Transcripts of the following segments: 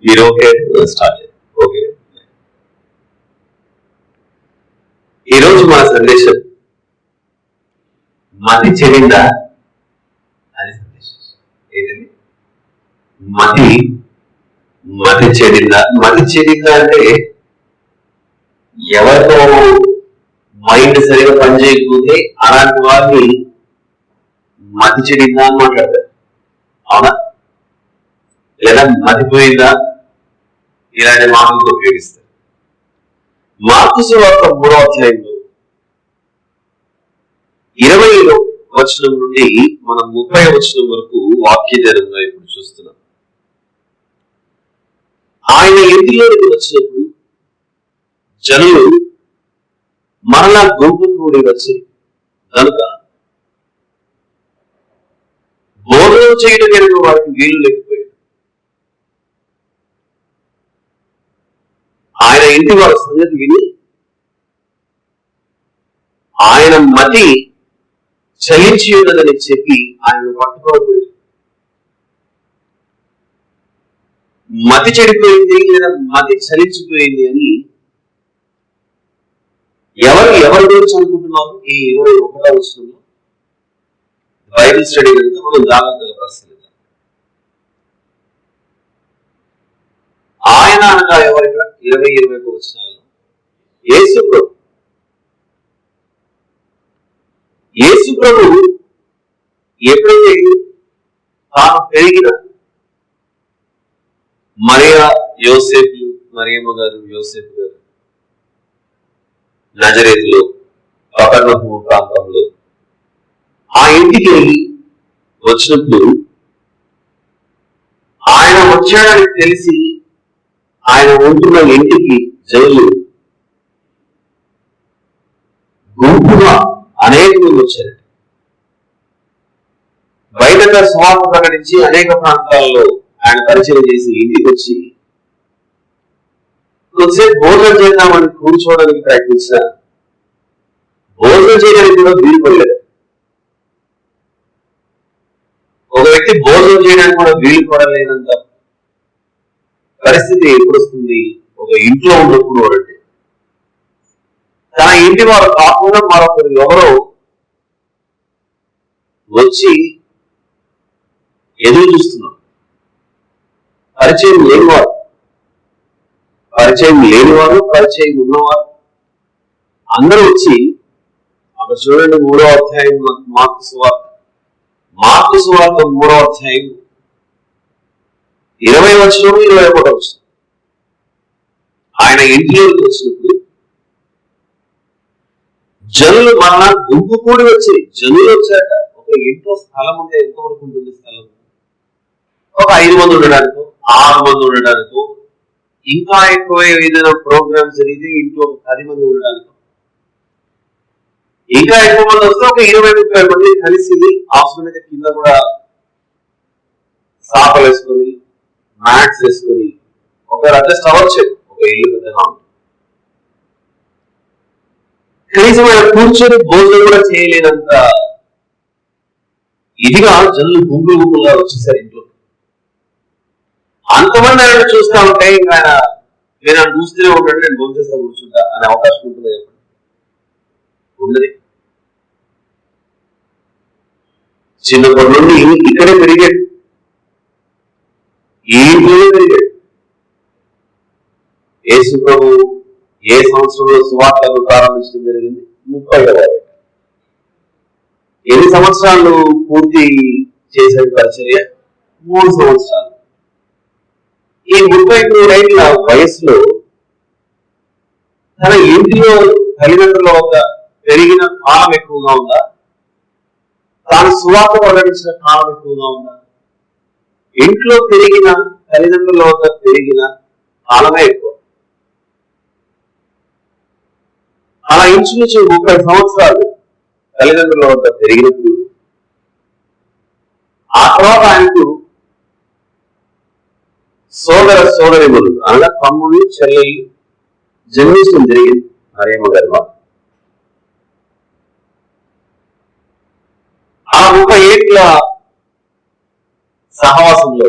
మీరు okay start okay. ఈరోజు మన సందేశం మతి చెడిందా అని సందేశం. ఏంటండి మతి చెడిందా? మతి చెడిందా అంటే ఎవరితో మైండ్ సరిగా పనిచేయకపోతే అలాంటి వారిని మతి చెడిందా అని మాట్లాడతారు. అవునా? లేదా మతిపోయిందా ఇలాంటి మాటలతో ఉపయోగిస్తారు. మార్కు సువార్త 3వ అధ్యాయంలో 20వ వచనం నుండి మనం 30వ వచనం వరకు వాక్య ధ్యానంగా ఇప్పుడు చూస్తున్నాం. ఆయన ఇంటిలోకి వచ్చినప్పుడు జనులు మరలా గుంపు కూడి వచ్చి కనుక భోజనం చేయడం కనుక వారికి వీలు లేకపోయాడు. ఆయన ఇంటి వారి సంగతి విని ఆయన మతి చలించి ఉన్నదని చెప్పి ఆయన పట్టుకోకపోయాడు. మతి చెడిపోయింది లేదా మతి చలించిపోయింది అని ఎవరి గురించి అనుకుంటున్నారు? ఈ 21వ వచనంలో బైబిల్ స్టడీ కనుక మనం జాగ్రత్తగా పరిశీలిద్దాం. ఆయన అనగా ఎవరిగా 20-21 వచనాల్లో యేసు ప్రభు ఎప్పుడైతే తాను పెరిగిన మరియా యోసేపు మరియమ్మ గారు యోసేపు గారు నజరేతులో కపెర్నహూము ప్రాంతంలో ఆ ఇంటికి వచ్చినప్పుడు ఆయన వచ్చాడని తెలిసి ఆయన ఉంటున్న ఇంటికి జనులు గుంపుగా అనేక మంది వచ్చారు. బయటగా సువార్త ప్రకటించి అనేక ప్రాంతాల్లో ఆయన పరిచయం చేసి ఇంటికి వచ్చి కొద్దిసేపు భోజనం చేద్దామని కూర్చోవడానికి ప్రయత్నించిన భోజనం చేయడానికి కూడా వీలు పడలేదు. ఒక వ్యక్తి భోజనం చేయడానికి కూడా వీలు పడలేనంత పరిస్థితి ఎప్పుడు వస్తుంది? ఒక ఇంట్లో ఉన్నప్పుడు అంటే తన ఇంటి వారు కాకుండా మరొకరు ఎవరో వచ్చి ఎదురు చూస్తున్నారు. పరిచయం లేనివారు పరిచయం ఉన్నవారు అందరూ వచ్చి అక్కడ చూడండి 3వ అధ్యాయం మార్కు సువార్త 3వ అధ్యాయం 20వ వచనం 21వ వచనం. ఆయన ఇంటిలోకి వచ్చినప్పుడు జనులు మరలా గుంపు కూడి వచ్చి జనులు వచ్చాక ఒక ఇంట్లో స్థలం ఉంటే ఎంతవరకు ఉంటుంది? స్థలం ఒక 5 మంది ఉండడానికో 6 మంది ఉండడానికో ఇంకా ఎక్కువ ఏదైనా ప్రోగ్రామ్ జరిగితే ఇంట్లో ఒక 10 మంది ఉండడానికో ఇంకా ఎక్కువ మంది వస్తే ఒక 20-30 మంది కలిసి అవసరమైతే కింద కూడా సాపలు వేసుకొని మ్యాట్స్ వేసుకొని ఒక అడ్జస్ట్ అవ్వచ్చు. ఒక ఇల్లు పెద్దగా ఉంటుంది. కనీసం ఆయన కూర్చొని భోజనం కూడా చేయలేనంత ఇదిగా జనులు గుంపులుగా వచ్చేసారు ఇంట్లో. అంతమంది ఆయన చూస్తా ఉంటే ఇంకా ఆయన నేను చూస్తూనే ఉంటాడు, నేను భోజనం చేస్తా కూర్చుంటా అనే అవకాశం ఉంటుందా? చెప్పండి, ఉండదు. చిన్నప్పటి నుండి ఇక్కడే పెరిగాడు, ఈ ఇంట్లోనే పెరిగాడు. యేసు ప్రభు ఏ సంవత్సరంలో సువార్తను ప్రారంభించడం జరిగింది? 30వ. ఎన్ని సంవత్సరాలు పూర్తి చేసే పరిచర్య? 3 సంవత్సరాలు. ఈ 33 ఏళ్ల వయసులో తన ఇంటిలో తల్లిదండ్రుల వద్ద పెరిగిన కాలం ఎక్కువగా ఉందా? తాను సువార్త ప్రకటించిన కాలం ఎక్కువగా ఉందా? ఇంట్లో పెరిగిన తల్లిదండ్రుల వద్ద పెరిగిన కాలమే ఎక్కువ. అలా ఇంచుమించు 30 సంవత్సరాలు తల్లిదండ్రుల వద్ద పెరిగినప్పుడు ఆ తర్వాత ఆయనకు సోదరిమణులు అనగా తమ్ముడు చెల్లెలు జన్మించడం జరిగింది. మరియమ్మ గారి వారు ఆ 30 ఏళ్ల సహవాసంలో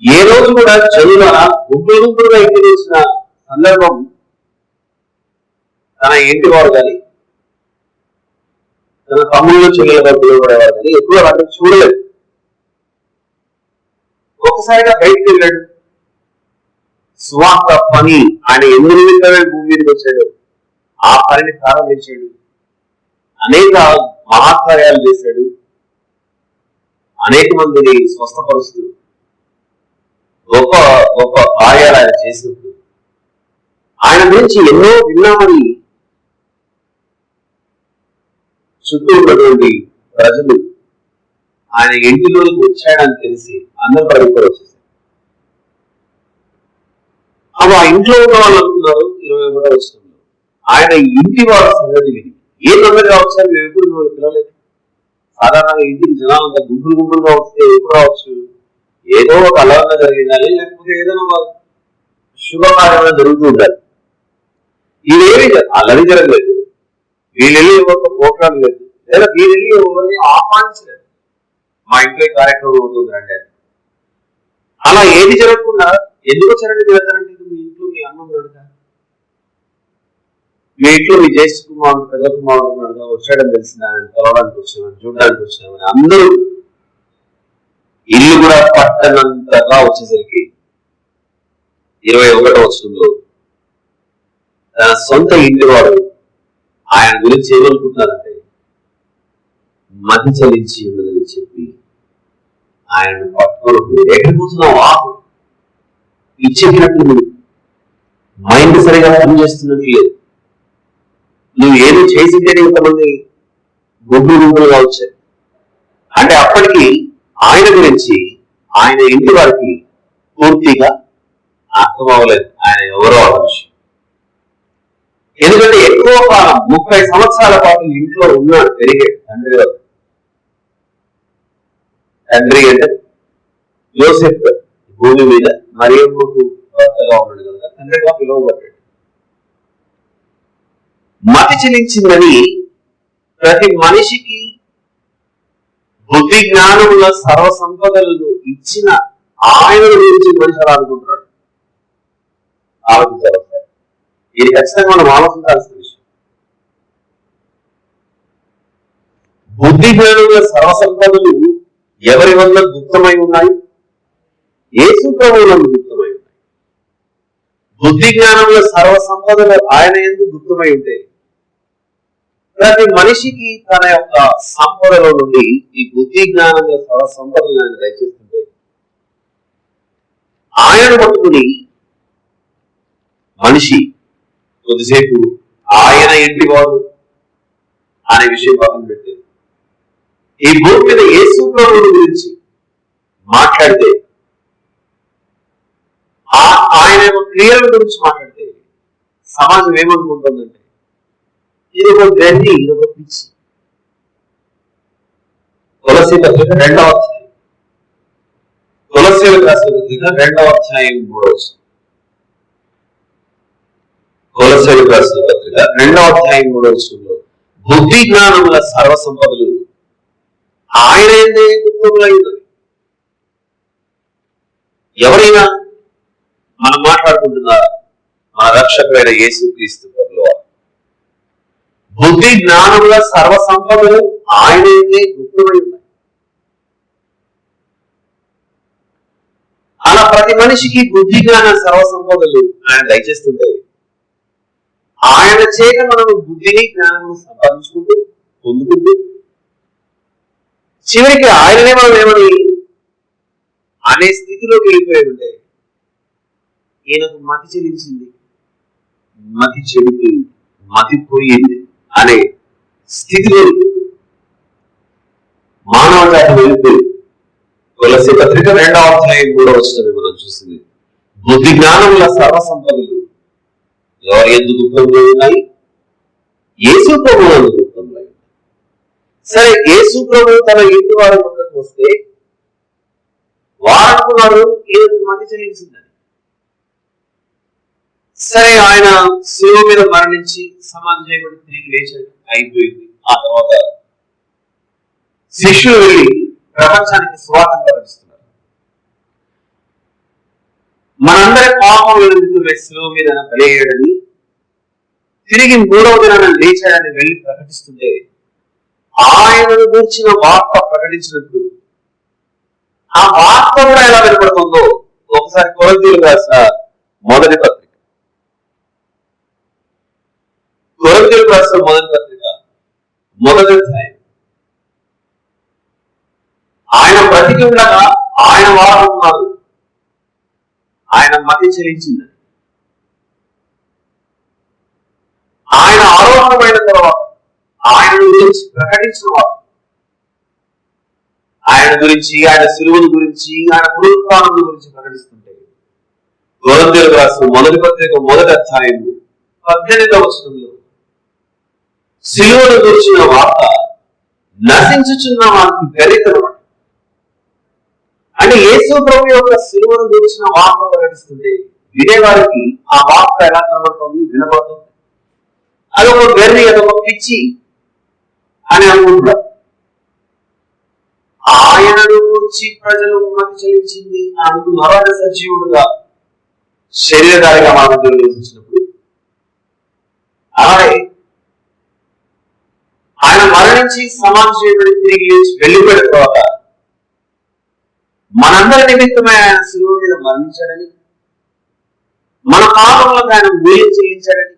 ఏ రోజు కూడా జనుల గుంపులుగా ఇంటికి వచ్చిన సందర్భం తన ఇంటి వారు కానీ తన తమ్ముళ్ళు చెల్లెలుగా పిలువబడేవారు కానీ ఎక్కువ వాటిని చూడలేదు. ఒకసారిగా బయటకు వెళ్ళాడు. సువార్త పని ఆయన ఎన్ని నిమిత్తమే భూమి మీదకి వచ్చాడు, ఆ పనిని ప్రారంభించాడు. అనేక మహాకార్యాలు చేశాడు. అనేక మందిని స్వస్థపరుస్తూ గొప్ప గొప్ప కార్యాలు ఆయన చేసినప్పుడు ఆయన గురించి ఎన్నో విన్నామని చుట్టూ ఉన్నటువంటి ప్రజలు ఆయన ఇంటిలోకి వచ్చాడని తెలిసి అందరూ పరిపడి వచ్చేసారు. అవి ఆ ఇంట్లో ఉన్న వాళ్ళు అనుకున్నారు 21వ వచనంలో ఆయన ఇంటి వాళ్ళ సంగతి విని, ఏ సంగతి రావచ్చు అని మేము ఎప్పుడు మిమ్మల్ని పిలవలేదు. సాధారణంగా ఇంటికి జనాలంతా గుంపులుగా వస్తే ఎప్పుడు రావచ్చు, ఏదో ఒక అలవరణ జరిగిందని లేకపోతే ఏదైనా శుభకార్యమైన జరుగుతూ ఉండాలి. ఇదేమి అల్లరి జరగలేదు, వీళ్ళెళ్ళి ఎవరితో పోట్లాడలేదు లేదు, లేదా వీళ్ళెళ్ళి ఎవరిని ఆహ్వానించలేదు. మా ఇంట్లో కార్యక్రమం అవుతుంది అంటే అలా ఏది జరగకుండా ఎందుకు వచ్చారంటే వెళ్తారంటే మీ ఇంట్లో మీ అన్నం ఉన్నాడుగా, మీ ఇంట్లో మీ జ్యేష్ఠ కుమారుడు పెద్ద కుమారుడు ఉన్నాడుగా, వచ్చాడని తెలిసిన కలవడానికి వచ్చామని చూడడానికి వచ్చామని అందరూ ఇల్లు కూడా పట్టనంతగా వచ్చేసరికి 21వ వచనంలో తన సొంత ఇంటి వాడు ఆయన గురించి ఏమనుకుంటున్నారంటే మతి చలించి ఉన్నదని చెప్పి ఆయన పట్టుకోవడం ఎక్కడిపోతున్నావా ఇచ్చేటట్లు మైండ్ సరిగా పనిచేస్తున్నట్టు లేదు. నువ్వు ఏదో చేసింటేనే ఇంతమంది గుంపులుగా వచ్చారు అంటే అప్పటికి ఆయన గురించి ఆయన ఇంటి వారికి పూర్తిగా అర్థం అవ్వలేదు ఆయన ఎవరో ఆ విషయం. ఎందుకంటే ఎక్కువ కాలం 30 సంవత్సరాల పాటు ఇంట్లో ఉన్నాడు, పెరిగాడు తండ్రి వద్ద. తండ్రి అంటే యోసేపు భూమి మీద మరియమ్మకు భర్తగా ఉన్నాడు కనుక తండ్రిగా పిలువబడ్డాడు. మతి చెలించిందని ప్రతి మనిషికి బుద్ధి జ్ఞానముల సర్వ సంపదలను ఇచ్చిన ఆయన గురించి మనిషి అలా అనుకుంటున్నాడు. ఆలోచించాలి, ఇది ఖచ్చితంగా మనం ఆలోచించాల్సిన విషయం. బుద్ధి జ్ఞానముల సర్వ సంపదలు ఎవరి వల్ల గుప్తమై ఉన్నాయి? యేసు ప్రభువు వల్ల గుప్తమై ఉన్నాయి. బుద్ధి జ్ఞానముల సర్వ సంపదలు ఆయన యందు గుప్తమై ఉంటాయి. ప్రతి మనిషికి తన యొక్క సంపదలో నుండి ఈ బుద్ధి జ్ఞానముల సర్వ సంపదలు ఆయన దయచేస్తుంటే ఆయన పట్టుకుని మనిషి కొద్దిసేపు ఆయన ఇంటి వాడు అనే విషయం పక్కన పెట్టేది. ఈ భూమి మీద యేసు ప్రభువు గురించి మాట్లాడితే, ఆయన క్రియల గురించి మాట్లాడితే సమాజం ఏమనుకుంటుందంటే ఇది ఒక గడ్డి, ఇది ఒక పిచ్చి. తులసి పత్రిక 2వ అధ్యాయం, తులసి రాసిన పత్రిక 2వ అధ్యాయం 3వ వచనం. తులసి రాసిన పత్రిక 2వ అధ్యాయం 3వ వచనంలో బుద్ధి జ్ఞానముల సర్వ సంపదలు ఆయన ఏందే గుప్తములై ఉన్నది. ఎవరైనా మనం మాట్లాడుకుంటున్న మన రక్షకుడైన యేసుక్రీస్తు ప్రభువు బుద్ధి జ్ఞానముల సర్వ సంపదలు ఆయన ఏందే గుప్తమై ఉన్నాయి. అలా ప్రతి మనిషికి బుద్ధి జ్ఞాన సర్వ సంపదలు ఆయన దయచేస్తుంటాయి. ఆయన చేత మనము బుద్ధిని జ్ఞానము సంపాదించుకుంటూ పొందుకుంటూ చివరికి ఆయననే మనం ఏమని అనే స్థితిలోకి వెళ్ళిపోయి ఉంటే ఈయనకు మతి చెలించింది, మతి చెడిపోయింది, మతి పోయింది అనే స్థితిలో మానవ జాతి వెళ్ళిపోయి తులసి పత్రిక 2వ అధ్యాయం 3వ వచనం మనం చూసింది. బుద్ధి జ్ఞానముల సర్వ సంపదలు ఎవరు ఎందుకు గుప్తంలో ఉన్నాయి? యేసు ప్రభువు ఎందుకు గుప్తంలో ఉన్నాయి. సరే, యేసు ప్రభువు తన ఇంటి వారి వద్దకు వస్తే వారనుకున్నారు ఏదో మతి చెల్లించిందని. సరే, ఆయన శిలువ మీద మరణించి సమాధి చేయబడి తిరిగి లేచాడు, అయిపోయింది. ఆ తర్వాత శిష్యులు వెళ్ళి ప్రపంచానికి సువార్త ప్రకటిస్తున్నారు. మనందరి పాపం శిలువ మీద బలయ్యాడని, తిరిగి 3వ దినాన లేచాడని వెళ్ళి ప్రకటిస్తుంటే, ఆయనను గురించిన వార్త ప్రకటించినప్పుడు ఆ వార్త కూడా ఎలా వినపడుతుందో ఒకసారి కొరింథీయులకు రాసిన మొదటి పత్రిక, కొరింథీయులకు రాసిన మొదటి పత్రిక 1వ అధ్యాయం. ఆయన బ్రతికి ఉండగా ఆయన వారు ఉన్నారు, ఆయన మతి చెల్లించింది. ఆయన ఆరోగ్యమైన తర్వాత ఆయన గురించి ప్రకటించిన వారు, ఆయన గురించి, ఆయన శిలువను గురించి, ఆయన పునరుత్థానం గురించి ప్రకటిస్తుంటే, కొరింథీయులకు రాసిన మొదటి పత్రిక 1వ అధ్యాయం 18వ వచనంలో శిలువను గురించిన వార్త నశించుచున్న వారికి గరితనమాట. అంటే యేసు ప్రభు యొక్క శిలువను గురించిన వార్త ప్రకటిస్తుంటే వినేవారికి ఆ వార్త ఎలా కనబడుతుంది, వినబడుతుంది. అదొక వెర్రి, అదొక పిచ్చి అని అనుకుంటున్నారు. ఆయనను గురించి ప్రజలు మతి చెల్లించింది అని అనుకున్నారు. ఆయన సజీవుడుగా శరీరధారిగా మన మధ్యలో నివసించినప్పుడు, అలాగే ఆయన మరణించి సమాధి చేయబడి తిరిగి లేచి వెళ్ళిపోయిన తర్వాత మనందరి నిమిత్తమే ఆయన శిలువ మీద మరణించాడని, మన పాపంలో ఆయన మేలు చెల్లించాడని,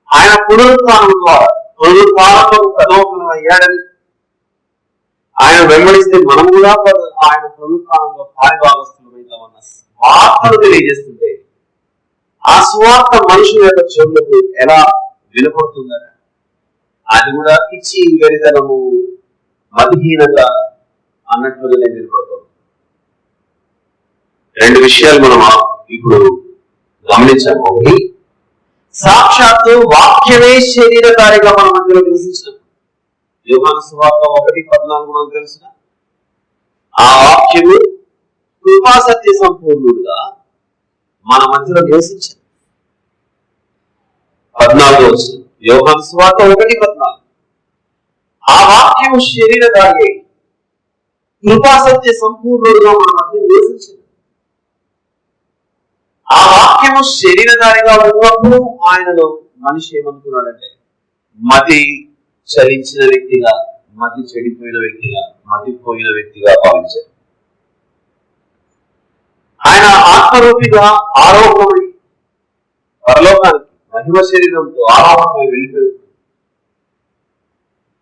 ఆయన పునరుత్థానంలో ప్రలోభనం అయ్యాడని, ఆయన వెంబడిస్తే మనం కూడా ఆయన పునరుత్థానంలో పారిభాగస్తులమవుతామన్న వార్తను తెలియజేస్తుంటే, ఆ స్వార్థ మనుషుల యొక్క చెవులకు ఎలా వినపడుతుందట, అది కూడా పిచ్చి, వెరితనము, మతిహీనత అన్నట్లుగానే వినపడుతుంది. 2 విషయాలు మనం ఇప్పుడు గమనించాము. ఒకటి, సాక్షాత్తు వాక్యమే శరీరధారిగా మన మధ్యలో నివసించినప్పుడు, యోహాను సువార్త 1:14 మనకు తెలుసిన ఆ వాక్యము కృపాసత్య సంపూర్ణుడుగా మన మధ్యలో నివసించాడు. 14వ వచనం యోహాను సువార్త 1:14, ఆ వాక్యము శరీరధారి కృపాసత్య సంపూర్ణుడుగా మన మధ్య నివసించాడు. ఆ వాక్యము శరీరధారిగా ఉన్నప్పుడు ఆయనలో మనిషి ఏమనుకున్నాడంటే, మతి చలించిన వ్యక్తిగా, మతి చెడిపోయిన వ్యక్తిగా, మతిపోయిన వ్యక్తిగా భావించారు. ఆయన ఆత్మరూపిగా ఆరోహణమై పరలోకానికి మహిమ శరీరంతో ఆరోహణమై వెళ్ళిపోయాడు.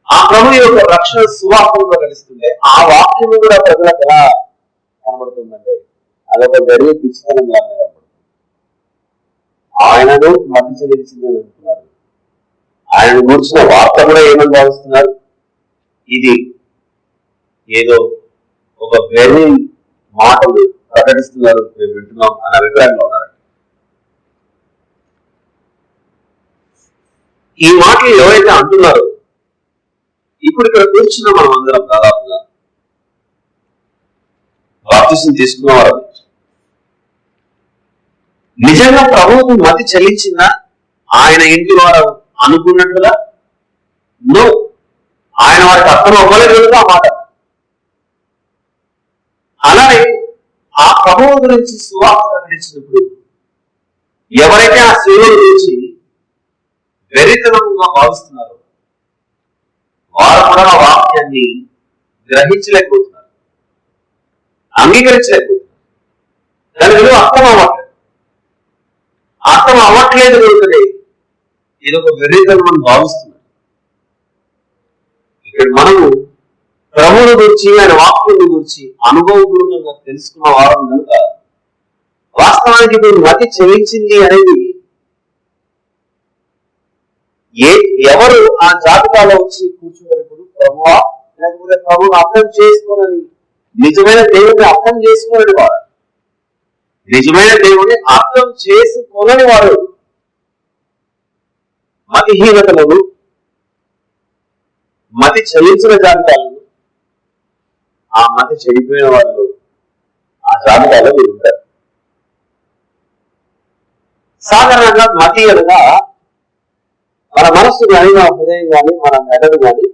ఆ ప్రభు యొక్క రక్షణ సువార్తను ప్రకటిస్తుంటే ఆ వాక్యము కూడా ప్రజలకు ఎలా కనబడుతుందంటే, అదొక గడియ పిచ్చితనంగా కనబడుతుంది. ఆయనను మతి చెల్లించిందని అనుకున్నారు. ఆయనను గురించిన వార్త కూడా ఏమని భావిస్తున్నారు, ఇది ఏదో ఒక వెర్రి మాటలు ప్రకటిస్తున్నారు, మేము వింటున్నాం అనే అభిప్రాయంలో ఉన్నారు. ఈ మాటలు ఎవరైతే అంటున్నారో, ఇప్పుడు ఇక్కడ కూర్చున్న మనం అందరం దాదాపుగా బాప్తిసం తీసుకున్నవారు. నిజంగా ప్రభువుకు మతి చెల్లించిందా ఆయన ఇంటి వారు అనుకున్నట్లుగా? నో, ఆయన వారికి అర్థం అవ్వలేదు ఆ మాట. అలానే ఆ ప్రభువు గురించి సువార్త ప్రకటించినప్పుడు ఎవరైతే ఆ శిలువ గురించి వెరితనంగా భావిస్తున్నారో వారు కూడా ఆ వాక్యాన్ని గ్రహించలేకపోతున్నారు, అంగీకరించలేకపోతున్నారు. దాని విలువ అర్థం అవ్వట్లేదు కనుకనే ఇది ఒక వెరితనం అని భావిస్తున్నారు. ఇక్కడ మనము ప్రభువుని గురించి, ఆయన వాక్యం గురించి అనుభవపూర్వకంగా తెలుసుకున్న వారం కనుక వాస్తవానికి మీరు మతి చెల్లించింది అనేది ఎవరు ఆ జాబితాలో వచ్చి కూర్చున్నప్పుడు ప్రభువా, లేకపోతే ప్రభువుని అర్థం చేసుకోనని, నిజమైన దేవుడిని అర్థం చేసుకోనని వారు, నిజమైన దేవుడిని అర్థం చేసుకోనని వారు మతిహీనతలను, మతి చెల్లించిన జాబితాలను, ఆ మతి చెడిపోయిన వాళ్ళు ఆ జాబితాలో మీరు ఉంటారు. సాధారణంగా మతి అనగా మన మనస్సు కానీ, మన హృదయం కానీ, మన మెదడు కానీ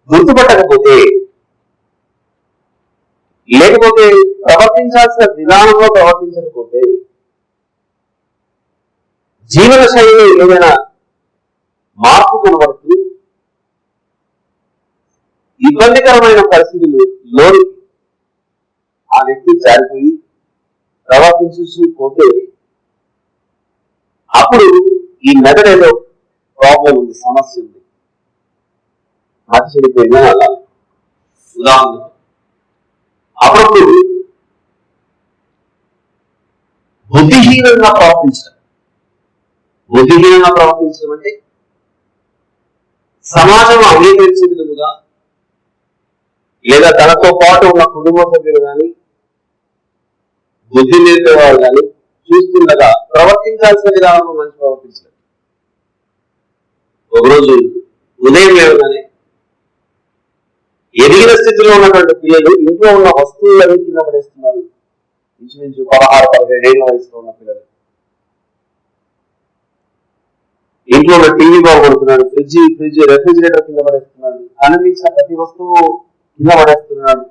గుర్తుపట్టకపోతే, లేకపోతే ప్రవర్తించాల్సిన విధానంలో ప్రవర్తించకపోతే, జీవన శైలిలో ఏదైనా మార్పు కనబడుతూ ఇబ్బందికరమైన పరిస్థితులు లోని ఆ వ్యక్తి జారిపోయి ప్రవర్తించకపోతే అప్పుడు ఈ మెదడులో ప్రాబ్లం ఉంది, సమస్య ఉంది, మతి చెడిపోయిందని అలా. ఉదాహరణ, అప్పుడు బుద్ధిహీనంగా ప్రవర్తించడం. బుద్ధిహీనంగా ప్రవర్తించడం అంటే సమాజం అంగీకరించే విధముగా లేదా తనతో పాటు ఉన్న కుటుంబ సభ్యులు కానీ బుద్ధి నేర్పే వాళ్ళు కానీ చూస్తుండగా ప్రవర్తించాల్సిన విధానంలో మనిషి ప్రవర్తించలేదు. ఒకరోజు ఉదయం లేవగానే ఎదిగిన స్థితిలో ఉన్నటువంటి పిల్లలు ఇంట్లో ఉన్న వస్తువులన్నీ కింద పడేస్తున్నారు. ఇంచుమించు 16-17 ఏళ్ల వయసులో ఉన్న పిల్లలు ఇంట్లో ఉన్న టీవీ బాగుపడుతున్నాడు, ఫ్రిడ్జ్ రెఫ్రిజిరేటర్ కింద పడేస్తున్నాడు, కనిపించిన ప్రతి వస్తువు కింద పడేస్తున్నాడు,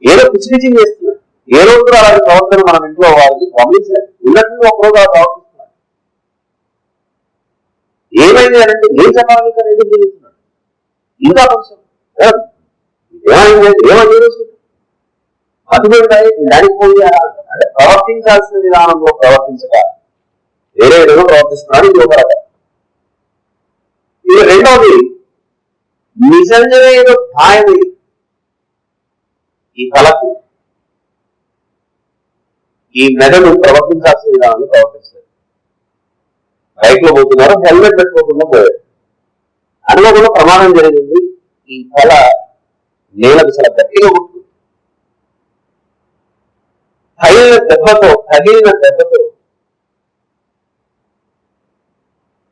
ఏదో పిచ్చి పిచ్చి చేస్తున్నాడు. ఏ రోజు అలాంటి ప్రవర్తన మనం ఇంట్లో వారిని గమనించలేదు. ఉన్నట్టు ఒకరోజు అలా ప్రవర్తిస్తున్నాడు. ఏమైంది అంటే ఏం చెప్పాలని ఇక్కడ ఎదురు తిరుగుతున్నాడు. ఇంకా కొంచెం ఏమైంది అటుపోయి దానికి పోయారా అంటే ప్రవర్తించాల్సిన విధానంలో ప్రవర్తించక వేరే విధంగా ప్రవర్తిస్తున్నాడు. ఇది ఒక రకం. ఇది రెండవది, నిజంగా ఏదో భయం ఈ కళకు ఈ మెదడు ప్రవర్తించాల్సిన విధానంలో ప్రవర్తించలేదు. బైక్ లో పోతున్నారు, హెల్మెట్ పెట్టుకోకుండా పోయారు. అనుకోకుండా ప్రమాదం జరిగింది. ఈ కళ నేలకు చాలా గట్టిగా ఉంటుంది. తగిలిన దెబ్బతో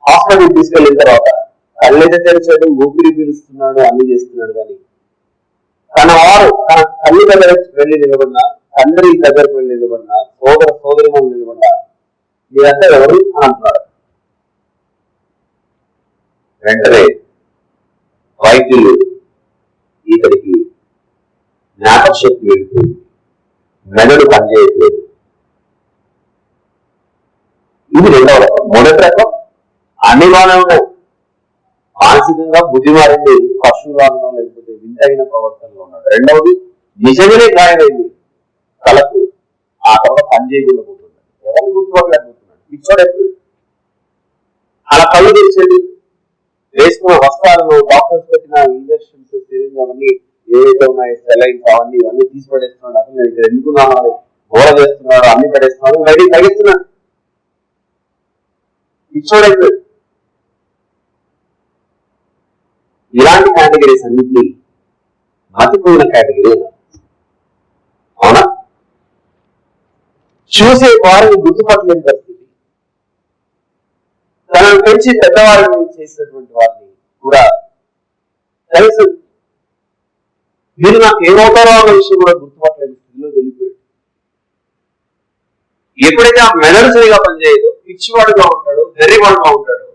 హాస్పిటల్ తీసుకెళ్ళిన తర్వాత కళ్ళైతే తెరిచాడు, ఊపిరి పీలుస్తున్నాడు, అన్ని చేస్తున్నాడు. కానీ తన తల్లి దగ్గర వెళ్ళి నిలబడినా, తండ్రి దగ్గరకు వెళ్ళి నిలబడినా, సోదరి మనం నిలబడినా మీరంతా ఎవరు అని అంటున్నాడు. వెంటనే వైద్యులు ఇతడికి జ్ఞాపక శక్తి వెళ్ళిపోయింది, మెదడు పనిచేయట్లేదు. ఇది రెండవ రకం. మొదటి రకం అన్ని బాగానే ఉన్నాయి, మానసికంగా బుద్ధి మారింది, పశువులాగా లేకపోతే వింతైన ప్రవర్తనలో ఉన్నాడు. రెండవది నిజంగానే గాయమైంది కళకు, ఆ తర్వాత పని చేయకుండా పోతున్నాడు, ఎవరిని గుర్తుపట్టలేకపోతున్నాడు, పిచ్చోడైపోయి. అలా కళ్ళు తెచ్చేది, వేసుకున్న వస్త్రాలను, డాక్టర్స్ పెట్టిన ఇంజక్షన్స్, సిరింజ్ అవన్నీ ఏవైతే ఉన్నాయో సెలైన్స్ అవన్నీ ఇవన్నీ తీసి పడేస్తున్నాడు. అసలు నేను ఇక్కడ ఎందుకున్నాను గోడ చేస్తున్నాడు, అన్ని పడేస్తున్నాడు, రెడీ తగ్గిస్తున్నాడు, పిచ్చోడైపోయాడు. ఇలాంటి కేటగిరీస్ అన్నింటినీ మతిపోయిన కేటగిరీ. అవునా? చూసే వారిని గుర్తుపట్టలేని పరిస్థితి, తనను పెంచి పెద్దవారిని చేసినటువంటి వారిని కూడా తెలుసు వీరు నాకు ఏమవుతారో అన్న విషయం కూడా గుర్తుపట్టలేని స్థితిలో వెళ్ళిపోయాడు. ఎప్పుడైతే ఆ మెదడు సరిగా పనిచేయదో పిచ్చివాడుగా ఉంటాడు, వెర్రివాడుగా ఉంటాడు,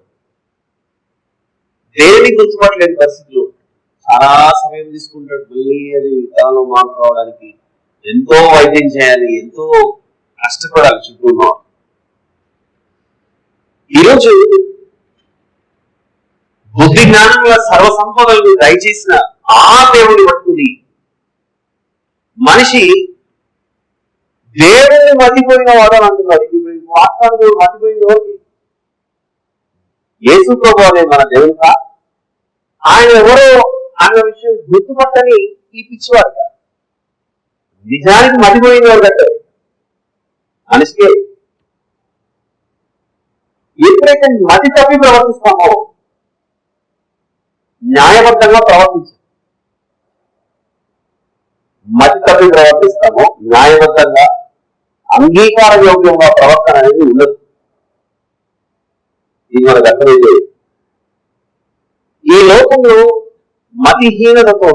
దేని గుర్తుపట్టలేని పరిస్థితులు చాలా సమయం తీసుకుంటాడు. మళ్ళీ అది తనలో మార్పు రావడానికి ఎంతో వైద్యం చేయాలి, ఎంతో కష్టపడాలి చుట్టూ ఉన్నవాడు. ఈరోజు బుద్ధి జ్ఞానంగా సర్వసంపదలను దయచేసిన ఆ దేవుని పట్టుకుని మనిషి దేవుని మతిపోయిన వాడని అంటున్నాడు. ఇప్పుడు వాస్తవానికి దేవుడు మతిపోయిన ఎవరికి? యేసు ప్రభువు అనే మన దేవునికా? ఆయన ఎవరో అన్న విషయం గుర్తుపట్టని ఈ పిచ్చివాడు కాదు. నిజానికి మతిపోయిన వాడు కంటే మనిషికే. ఎప్పుడైతే మతి తప్పి ప్రవర్తిస్తామో న్యాయబద్ధంగా ప్రవర్తించాం, మతి తప్పి ప్రవర్తిస్తామో న్యాయబద్ధంగా అంగీకార యోగ్యంగా ప్రవర్తన అనేది ఉండదు. ఇది మనకు అర్థమైతే ఈ లోకంలో మతిహీనతతో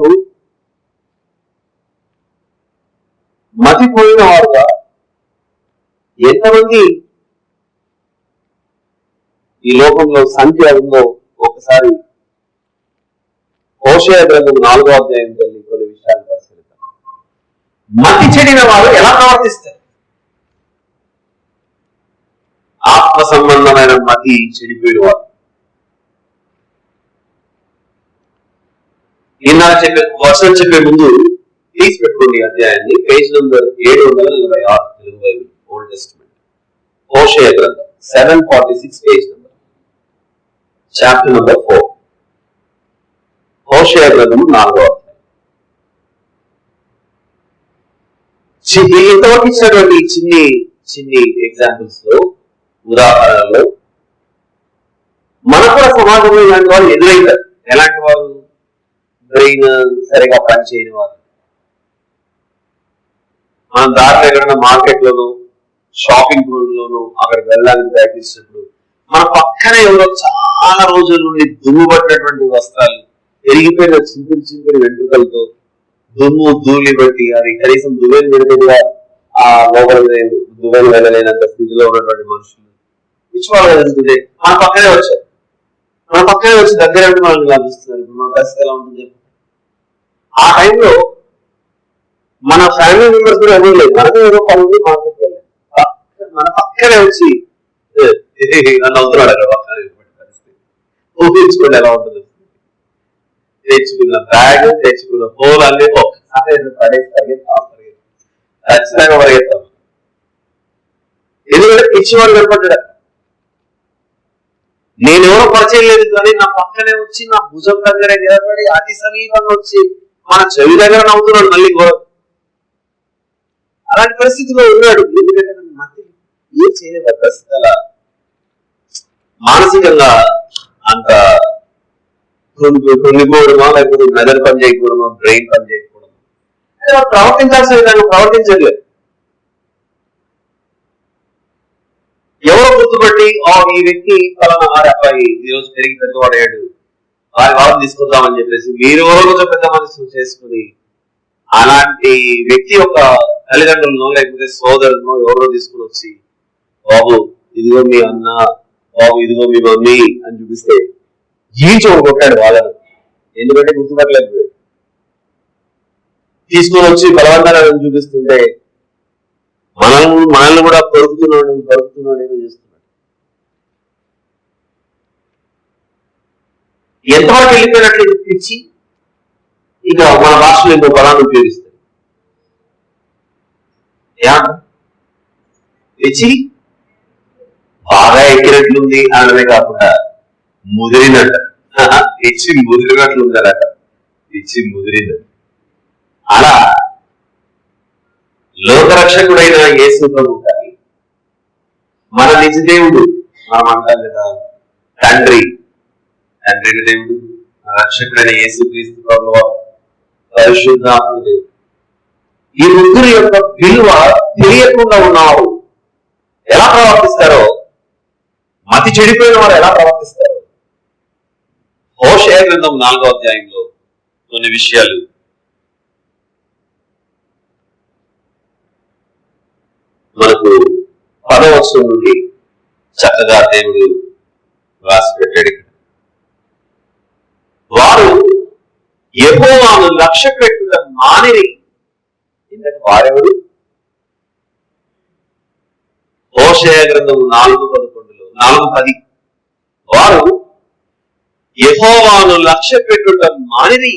మతిపోయిన వారుగా ఎంతమంది ఈ లోకంలో సంఖ్య ఉందో ఒకసారి హోషేయ గ్రంథం 4వ అధ్యాయం వెళ్ళి కొన్ని విషయాలు పరిశీలిద్దాం. మతి చెడిన వారు ఎలా ప్రవర్తిస్తారు? ఆత్మ సంబంధమైన మతి చెడిపోయిన వారు. ఈనాడు వచనం చెప్పే ముందు తీసి పెట్టుకోండి అధ్యాయాన్ని, page number 746 Telugu Bible old testament, హోషేయ గ్రంథం 746 పేజ్ నంబర్, చాప్టర్ నంబర్ 4, హోషేయ గ్రంథము 4వ అధ్యాయం. ఇంతవరకు ఇచ్చినటువంటి చిన్ని ఎగ్జాంపుల్స్ లో, ఉదాహరణలో మనకు కూడా సమాజంలో ఇలాంటి వాళ్ళు ఎదురైతారు. ఎలాంటి వారు? బ్రెయిన్ సరిగా పనిచేయని వారు. మనం దారిలో ఎక్కడైనా మార్కెట్ లోను, షాపింగ్ లోను అక్కడికి వెళ్ళడానికి ప్రయత్నించినప్పుడు మన పక్కన ఎవరో చాలా రోజుల నుండి దుమ్ముబట్టినటువంటి వస్త్రాలు, పెరిగిపోయిన చింపిరి వెంట్రుకలతో దుమ్ము ధూళి బట్టి అది కనీసం దువ్వెని పెడితేగా ఆ లోపల దువ్వెని వెళ్ళలేనంత స్థితిలో ఉన్నటువంటి మనుషులు పిచ్చివాళ్ళు జరుగుతుంది. మన పక్కనే వచ్చారు, మన పక్కనే వచ్చి దగ్గర మనల్ని లభిస్తున్నారు. ఇప్పుడు మన పరిస్థితి ఎలా ఉంటుంది? ఆ టైంలో మన ఫ్యామిలీ మెంబర్స్ కూడా ఎవరు లేదు, మనకు ఏదో పనులు మార్కెట్కి వెళ్ళాం, మన పక్కనే వచ్చి నన్ను అవుతున్నాడు అక్కడ పక్కన పరిస్థితి. ఊహించుకోండి ఎలా ఉంటుంది. తెచ్చుకున్న బ్యాగ్, తెచ్చుకున్న ఫోన్ అన్ని పడేసి ఖచ్చితంగా పరిగెత్తాం. ఎందుకంటే పిచ్చివాడు కనపడ్డాడు. నేనెవరో పరిచయం లేదు కానీ నా పక్కనే వచ్చి నా భుజం దగ్గర నిలబడి అతి సమీపంగా వచ్చి మన చెవి దగ్గర నవ్వుతున్నాడు మళ్ళీ ఘోరం. అలాంటి పరిస్థితిలో ఉన్నాడు. ఎందుకంటే మధ్య ఏం చేయలేదు పరిస్థితి. అలా మానసికంగా అంత కృంగిపోవడమా, లేకపోతే మెదడు పని చేయకపోవడమా, బ్రెయిన్ పని చేయకపోవడమా, ప్రవర్తించాల్సిన విధంగా ప్రవర్తించలేదు. ఎవరో గుర్తుపట్టి ఈ వ్యక్తి పలానా అబ్బాయి ఈరోజు పెరిగి పెద్దవాడయ్యాడు, వాళ్ళని తీసుకుందామని చెప్పేసి మీరు కొంచెం పెద్ద మనసు చేసుకుని అలాంటి వ్యక్తి యొక్క తల్లిదండ్రులను లేకపోతే సోదరులను ఎవరో తీసుకుని వచ్చి, బాబు ఇదిగో మీ అన్న, బాబు ఇదిగో మీ మమ్మీ అని చూపిస్తే కొట్టాడు వాళ్ళను. ఎందుకంటే గుర్తుపట్టలేకపోయాడు. తీసుకొని వచ్చి బలవంతాలను చూపిస్తుంటే మనల్ని కూడా పరుకుతున్నాడు ఏదో చేస్తున్నాడు. ఎంతవరకు వెళ్ళిపోయినట్లు పిచ్చి ఇక మన భాషలో ఇంకో పదాన్ని ఉపయోగిస్తాడు. పిచ్చి బాగా ఎక్కినట్లుంది అనడమే కాకుండా ముదిరినట్ట. పిచ్చి ముదిరినట్లుంది అట, పిచ్చి ముదిరినట్టు. అలా లోకరక్షకుడైన యేసు ప్రభువు కానీ, మన నిజ దేవుడు, మనం అంటాం కదా తండ్రి దేవుడు, రక్షకుడైన యేసుక్రీస్తు ప్రభువు, పరిశుద్ధాత్మ దేవుడు, ఈ ముగ్గురు యొక్క విలువ తెలియకుండా ఉన్నావు ఎలా ప్రవర్తిస్తారో, మతి చెడిపోయిన వారు ఎలా ప్రవర్తిస్తారో హోషేయ గ్రంథం 4వ అధ్యాయంలో కొన్ని విషయాలు మనకు 10వ వచనం నుండి చక్కగా దేవుడు రాసి పెట్టాడు. ఇక్కడ వారు యెహోవాను లక్ష్య పెట్టుట మానిరి. ఇంతకు వారెవరు? హోషేయ గ్రంథం 4:11 4:10 వారు యెహోవాను లక్ష్య పెట్టుట మానిరి.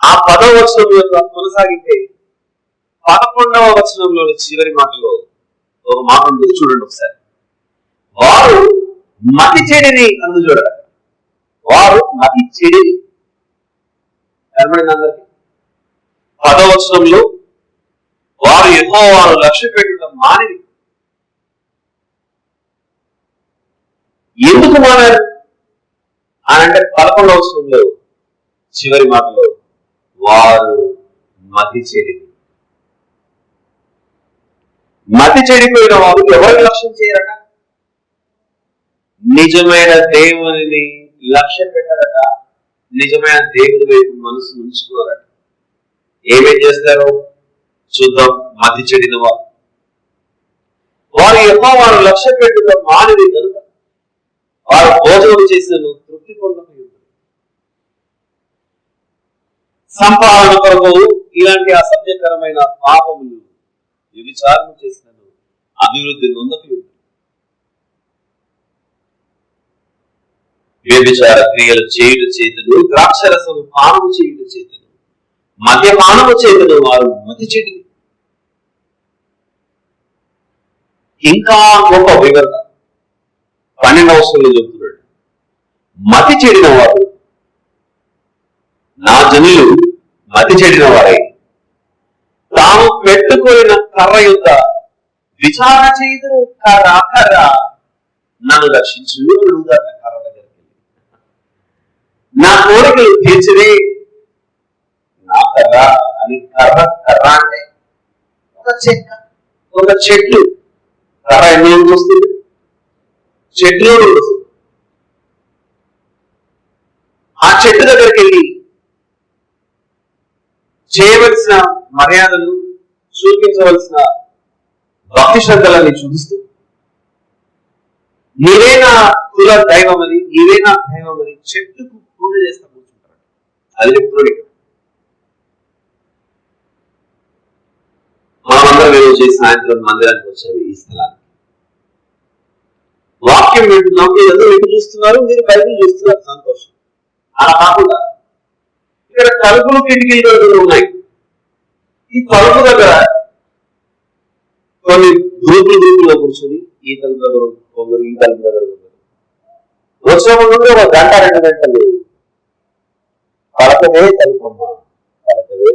ఆ 10వ వచనం యొక్క కొనసాగితే 11వ వచనంలోని చివరి మాటలో ఒక మాట ఉంటుంది, చూడండి ఒకసారి. వారు మతి చెడిని అందు చూడండి. వారు మతి చెడిని కనబడింది అందరికి. 10వ వచనంలో వారు యెహోవాను లక్ష్య పెట్టడం మానిరి. ఎందుకు మానారు అని అంటే 11వ వచనంలో చివరి మాటలో వారు మతి చెడిని. మతి చెడిపోయిన వారు ఎవరిని లక్ష్యం చేయరట? నిజమైన దేవుని లక్ష్య పెట్టరట. నిజమైన దేవుని వైపు మనసు ఉంచుకోరట. ఏమేం చేస్తారు చూద్దాం. మతి చెడిన వారు యెహోవాను లక్ష్య పెట్టుట మానిరి కనుక వారు భోజనం చేసిన తృప్తి పొందకపోయి. సంపాదన కొరకు ఇలాంటి అసభ్యకరమైన పాపములు వ్యభిచారం చేసినను అభివృద్ధి నొందకు. వ్యభిచార క్రియలు చేయుట చేతులు, ద్రాక్షరసం పానము చేయుట చేతులు, మద్యపానము చేతులు వారు మతి చెడు. ఇంకా గొప్ప వివరణ 12వ వచనంలో చెప్తున్నాడు, మతి చెడిన వారు, నా జనులు మతి చెడిన వారై తాము పెట్టుకున్న కర్ర యొక్క విచారణ చేయుదురు. కర్ర నన్ను రక్షించు కర్ర దగ్గరికి, నా కోరికలు తీర్చిది నా కర్ర అని. కర్ర అంటే ఒక చెక్క, ఒక చెట్లు. కర్ర ఎన్ని వస్తుంది? చెట్లు వస్తుంది. ఆ చెట్టు దగ్గరికి వెళ్ళి చేయవలసిన మర్యాదలు, చూపించవలసిన భక్తి శ్రద్ధలని చూపిస్తూ నీవే నా కుల దైవం అని, నీవే నా దైవం అని చెట్టుకు పూజ చేస్తా కూర్చుంటారు. అది చెప్తున్నాడు. మనమందరం ఈరోజు సాయంత్రం మందిరానికి వచ్చాము. ఈ స్థలానికి వాక్యం వింటున్నాం. మీరందరూ ఎటు చూస్తున్నారు? మీరు బైబిల్ చూస్తున్నారు, సంతోషం. అలా కాకుండా ఇక్కడ తలుపులు కిటికీలు ఉన్నాయి. ఈ తలుపు దగ్గర కొన్ని గ్రూపులో కూర్చొని ఈ తలుపు దగ్గర కొందరు, ఈ తలుపు దగ్గర కొందరు వచ్చిన ముందు ఒక గంట 2 గంటలు పలకవే తలుపమ్మా, పలకవే,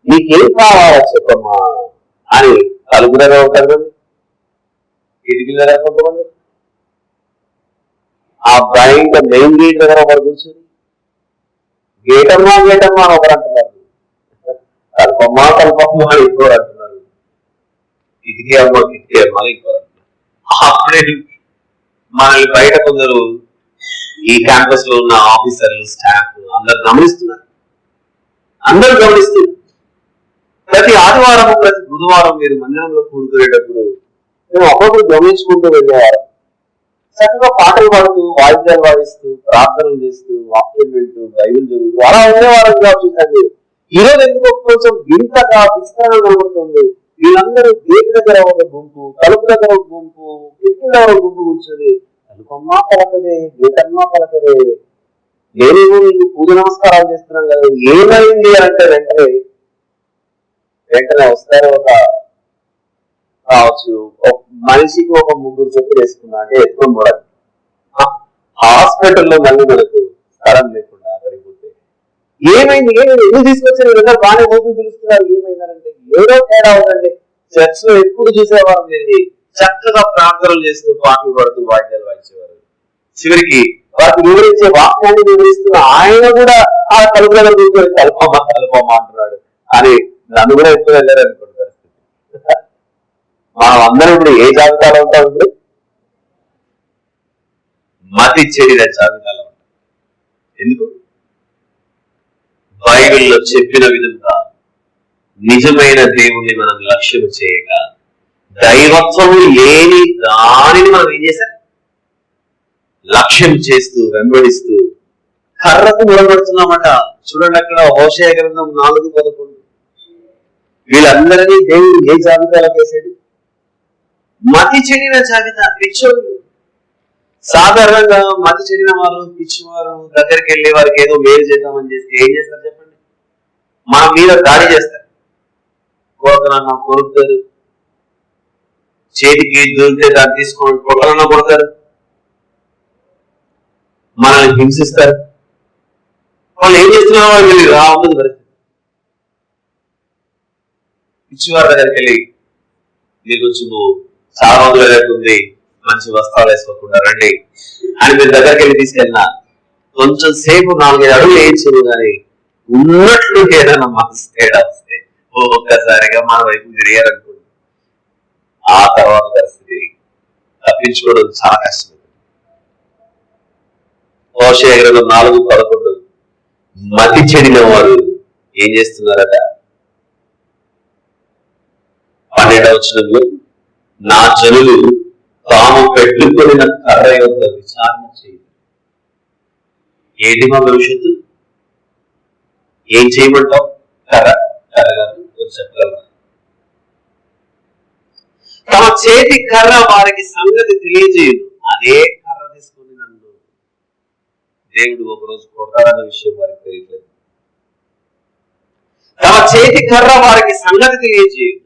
నీకేం కావాలా చెప్పమ్మా అని తలుపు దగ్గర ఉంటారు. కిటికీ దగ్గర కొంతమంది, ఆ బయట మెయిన్ గేట్ దగ్గర ఒకరు కూర్చొని గేటమ్మా గేటమ్మా అని ఒకరు అంటున్నారు, తలుపమ్మా తలుపమ్మా అని ఇంకోరు అంటున్నారు, కిటికీ అమ్మా కిటికీ అమ్మా ఇంకోరు అంటున్నారు. అప్పుడే మనల్ని బయట కొందరు ఈ క్యాంపస్ లో ఉన్న ఆఫీసర్లు, స్టాఫ్ అందరు గమనిస్తున్నారు. అందరూ గమనిస్తూ ప్రతి ఆదివారం, ప్రతి బుధవారం మీరు మందిరంలో కూడుకునేటప్పుడు మేము ఒక్కొక్కరు గమనించుకుంటూ వెళ్ళేవారు. చక్కగా పాటలు పాడుతూ, వాయిద్యాలు వాయిస్తూ, ప్రార్థనలు చేస్తూ, వాక్యం వింటూ, బైబిల్ చదువుతూ అలా ఉండేవారు చూసాను. ఈరోజు ఎందుకు కొంచెం వింతగా విస్తరణ కనబడుతుంది. వీళ్ళందరూ గేట్ దగ్గర ఒక గుంపు, తలుపు దగ్గర ఒక గుంపు, కిటికీ దగ్గర ఒక గుంపు కూర్చొని తలుపమ్మా పలకదే, గేటమ్మా పలకదే, నేనేమో నీకు పూజ నమస్కారాలు చేస్తున్నాం కదా, ఏమైంది అంటే వెంటనే వస్తారు. ఒక కావచ్చు మనిషికి ఒక 3 చెప్పులు వేసుకున్నా అంటే ఎత్తుకొని పోవడానికి. హాస్పిటల్లో మళ్ళీ మనకు స్థలం లేకుండా అక్కడికి పోతే ఏమైంది, ఎందుకు తీసుకొచ్చారు, వీళ్ళందరూ బాగానే ఓపి పిలుస్తున్నారు, ఏమైందంటే ఏదో తేడా ఉందండి. చర్చ్ లో ఎప్పుడు చూసేవారు మీరు చక్కగా ప్రార్థనలు చేస్తూ, పాటలు పడుతూ, వాయిద్యాలు వాయించేవారు. చివరికి వాటిని వివరించే వాక్యాన్ని వివరిస్తున్న ఆయన కూడా ఆ తలుపు దగ్గర కూర్చొని తలుపమ్మ అంటున్నాడు అని నన్ను కూడా ఎప్పుడు వెళ్ళారు అనుకోండి. మనం అందరం ఇప్పుడు ఏ జాబితాలో ఉంటాం? ఇప్పుడు మతి చెడిన జాబితాలో ఉంటాం. ఎందుకు? బైబిల్లో చెప్పిన విధంగా నిజమైన దేవుణ్ణి మనం లక్ష్యం చేయక, దైవత్వం లేని దానిని మనం ఏం చేశాం? లక్ష్యం చేస్తూ, వెంబడిస్తూ కర్రకు నిలబడుతున్నామట. చూడండి అక్కడ హోషేయ గ్రంథం 4:11. వీళ్ళందరినీ దేవుడు ఏ జాబితాలో వేసాడు? మతి చెడిన జాబితా, పిచ్చోళ్ళు. సాధారణంగా మతి చెడిన వారు, పిచ్చివారు దగ్గరికి వెళ్ళే వారికి ఏదో మేలు చేద్దామని చేస్తే ఏం చేస్తారు చెప్పండి? మన మీద దాడి చేస్తారు. కోరకనన్నా కొరుకుతారు, చేతికి దొరికితే దాన్ని తీసుకొని కొట్టనన్నా కొడతారు, మనల్ని హింసిస్తారు. వాళ్ళు ఏం చేస్తున్నారో వాళ్ళు వెళ్ళి ఉంటుంది పరిస్థితి. పిచ్చివారి దగ్గరికి వెళ్ళి మీరు కొంచెం చాలా రోజులు లేకుంది, మంచి వస్త్రాలు వేసుకోకుండా రండి అని మీరు దగ్గరికి వెళ్ళి తీసుకెళ్ళినా కొంచెం సేపు 4-5 అడుగులు వేయించదు కానీ ఉన్నట్లు ఏదైనా మనసు తేడా వస్తే ఒక్కసారిగా మన వైపు తిరిగారనుకోండి, ఆ తర్వాత పరిస్థితి తప్పించుకోవడం చాలా కష్టం. హోషేయ గ్రంథం 4:11. మతి చెడిన వారు ఏం చేస్తున్నారట? 12వ వచనంలో నా జనులు తాము పెట్టుకున్న కర్ర యొక్క విచారణ చేయదు. ఏంటి మా భవిష్యత్తు? ఏం చేయమంటావు? కర్ర చెప్పగలరా? తమ చేతి కర్ర వారికి సంగతి తెలియజేయదు. అదే కర్ర తీసుకుని నన్ను దేవుడు ఒకరోజు కొడతాడన్న విషయం వారికి తెలియట్లేదు. తమ చేతి కర్ర వారికి సంగతి తెలియజేయదు.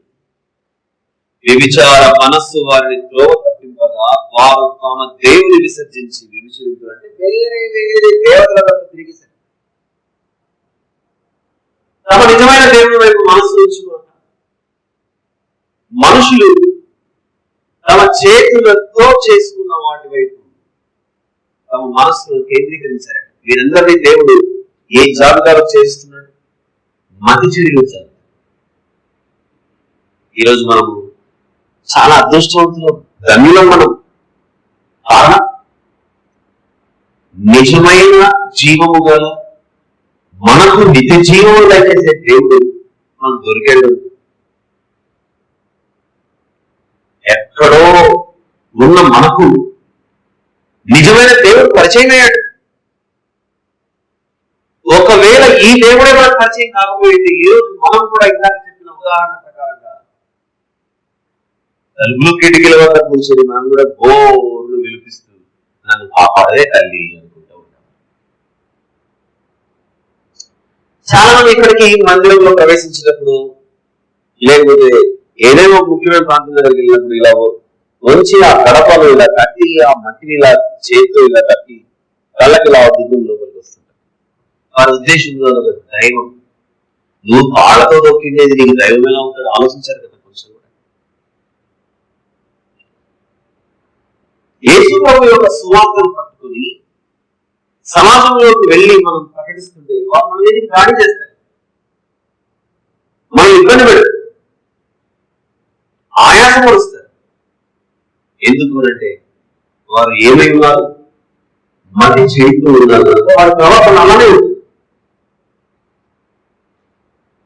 వ్యభిచార మనస్సు వారిని త్రోవ తప్పింపగా వారు తమ దేవుని విసర్జించి వ్యభిచరించు అంటే వేరే వేరే దేవతల తిరిగి తమ నిజమైన దేవుని వైపు మనస్సు ఉంచుకున్నారు. మనుషులు తమ చేతులతో చేసుకున్న వాటి వైపు తమ మనస్సును కేంద్రీకరించారు. వీరందరినీ దేవుడు ఏ జాబితాలో చేస్తున్నాడు? మతి చెడిగించాలి. ఈరోజు మనము చాలా అదృష్టవంతులం, ధన్యులం. మనం కారణం నిజమైన జీవము గల మనకు నిత్య జీవము దయచేసే దేవుడు మనం దొరికాడు. ఎక్కడో ఉన్న మనకు నిజమైన దేవుడు పరిచయం అయ్యాడు. ఒకవేళ ఈ దేవుడే మనకు పరిచయం కాకపోయింది, ఈ రోజు మనం కూడా ఇందాక చెప్పిన ఉదాహరణ ప్రకారంగా తలుపులు కిటికీల వద్ద కూర్చొని మనం కూడా బోర్లు విలిపిస్తూ నన్ను కాపాడే తల్లి అనుకుంటూ ఉంటాం. చాలా మంది ఇక్కడికి మందిరంలో ప్రవేశించినప్పుడు, లేకపోతే ఏదైనా ముఖ్యమైన ప్రాంతం దగ్గరికి వెళ్ళినప్పుడు ఇలా వచ్చి ఆ గడపలు ఇలా కట్టి, ఆ మట్టిని ఇలా చేతితో ఇలా కట్టి కళ్ళకి ఇలా దిద్దులు లోపలికి వస్తుంటారు. వారి ఉద్దేశంలో దైవం, నువ్వు కాళ్ళతో దొక్కిండేది నీకు దైవం ఎలా ఉంటాడు ఆలోచించారు కదా కొంచెం కూడా. యేసు ప్రభు యొక్క సువార్తను పట్టుకుని సమాజంలోకి వెళ్ళి మనం ప్రకటిస్తుంటే వారు మన మీద దాడి చేస్తారు, మనం ఇబ్బంది పెడతారు, ఆయాసపరుస్తారు. ఎందుకు అంటే వారు ఏమై ఉన్నారు? మతి చేస్తూ ఉన్నారు. వారి ప్రవర్తన అలానే ఉంటుంది.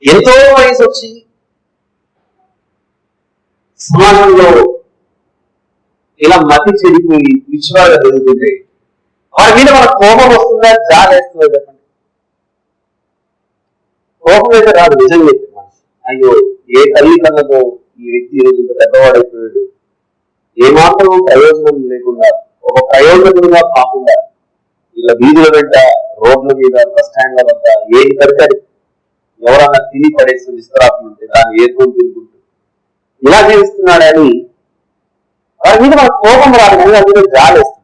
ఎంతో వయసు వచ్చి సమాజంలో ఇలా మతి చెడిపోయి పిచ్చివాళ్ళ జరుగుతుంటే వారి మీద మన కోపం వస్తుందా, జాలి వేస్తుందా? చెప్పండి. కోపం అయితే రాదు, నిజంగా మనసు అయ్యో ఏ తల్లి కన్నదో ఈ వ్యక్తి ఈరోజు ఇంత పెద్దవాడైపోయాడు, ఏమాత్రం ప్రయోజనం లేకుండా, ఒక ప్రయోజకుడుగా కాకుండా ఇలా వీధుల వెంట, రోడ్ల మీద, బస్ స్టాండ్ల వద్ద ఏది పడితే ఎవరన్నా తిని పడేసి విస్తరాకులు ఉంటే దాన్ని ఏర్కొని తినుకుంటూ ఇలా జీవిస్తున్నాడని వారి మీద మన కోపం రాదు, కానీ వారి మీద జాలేస్తుంది.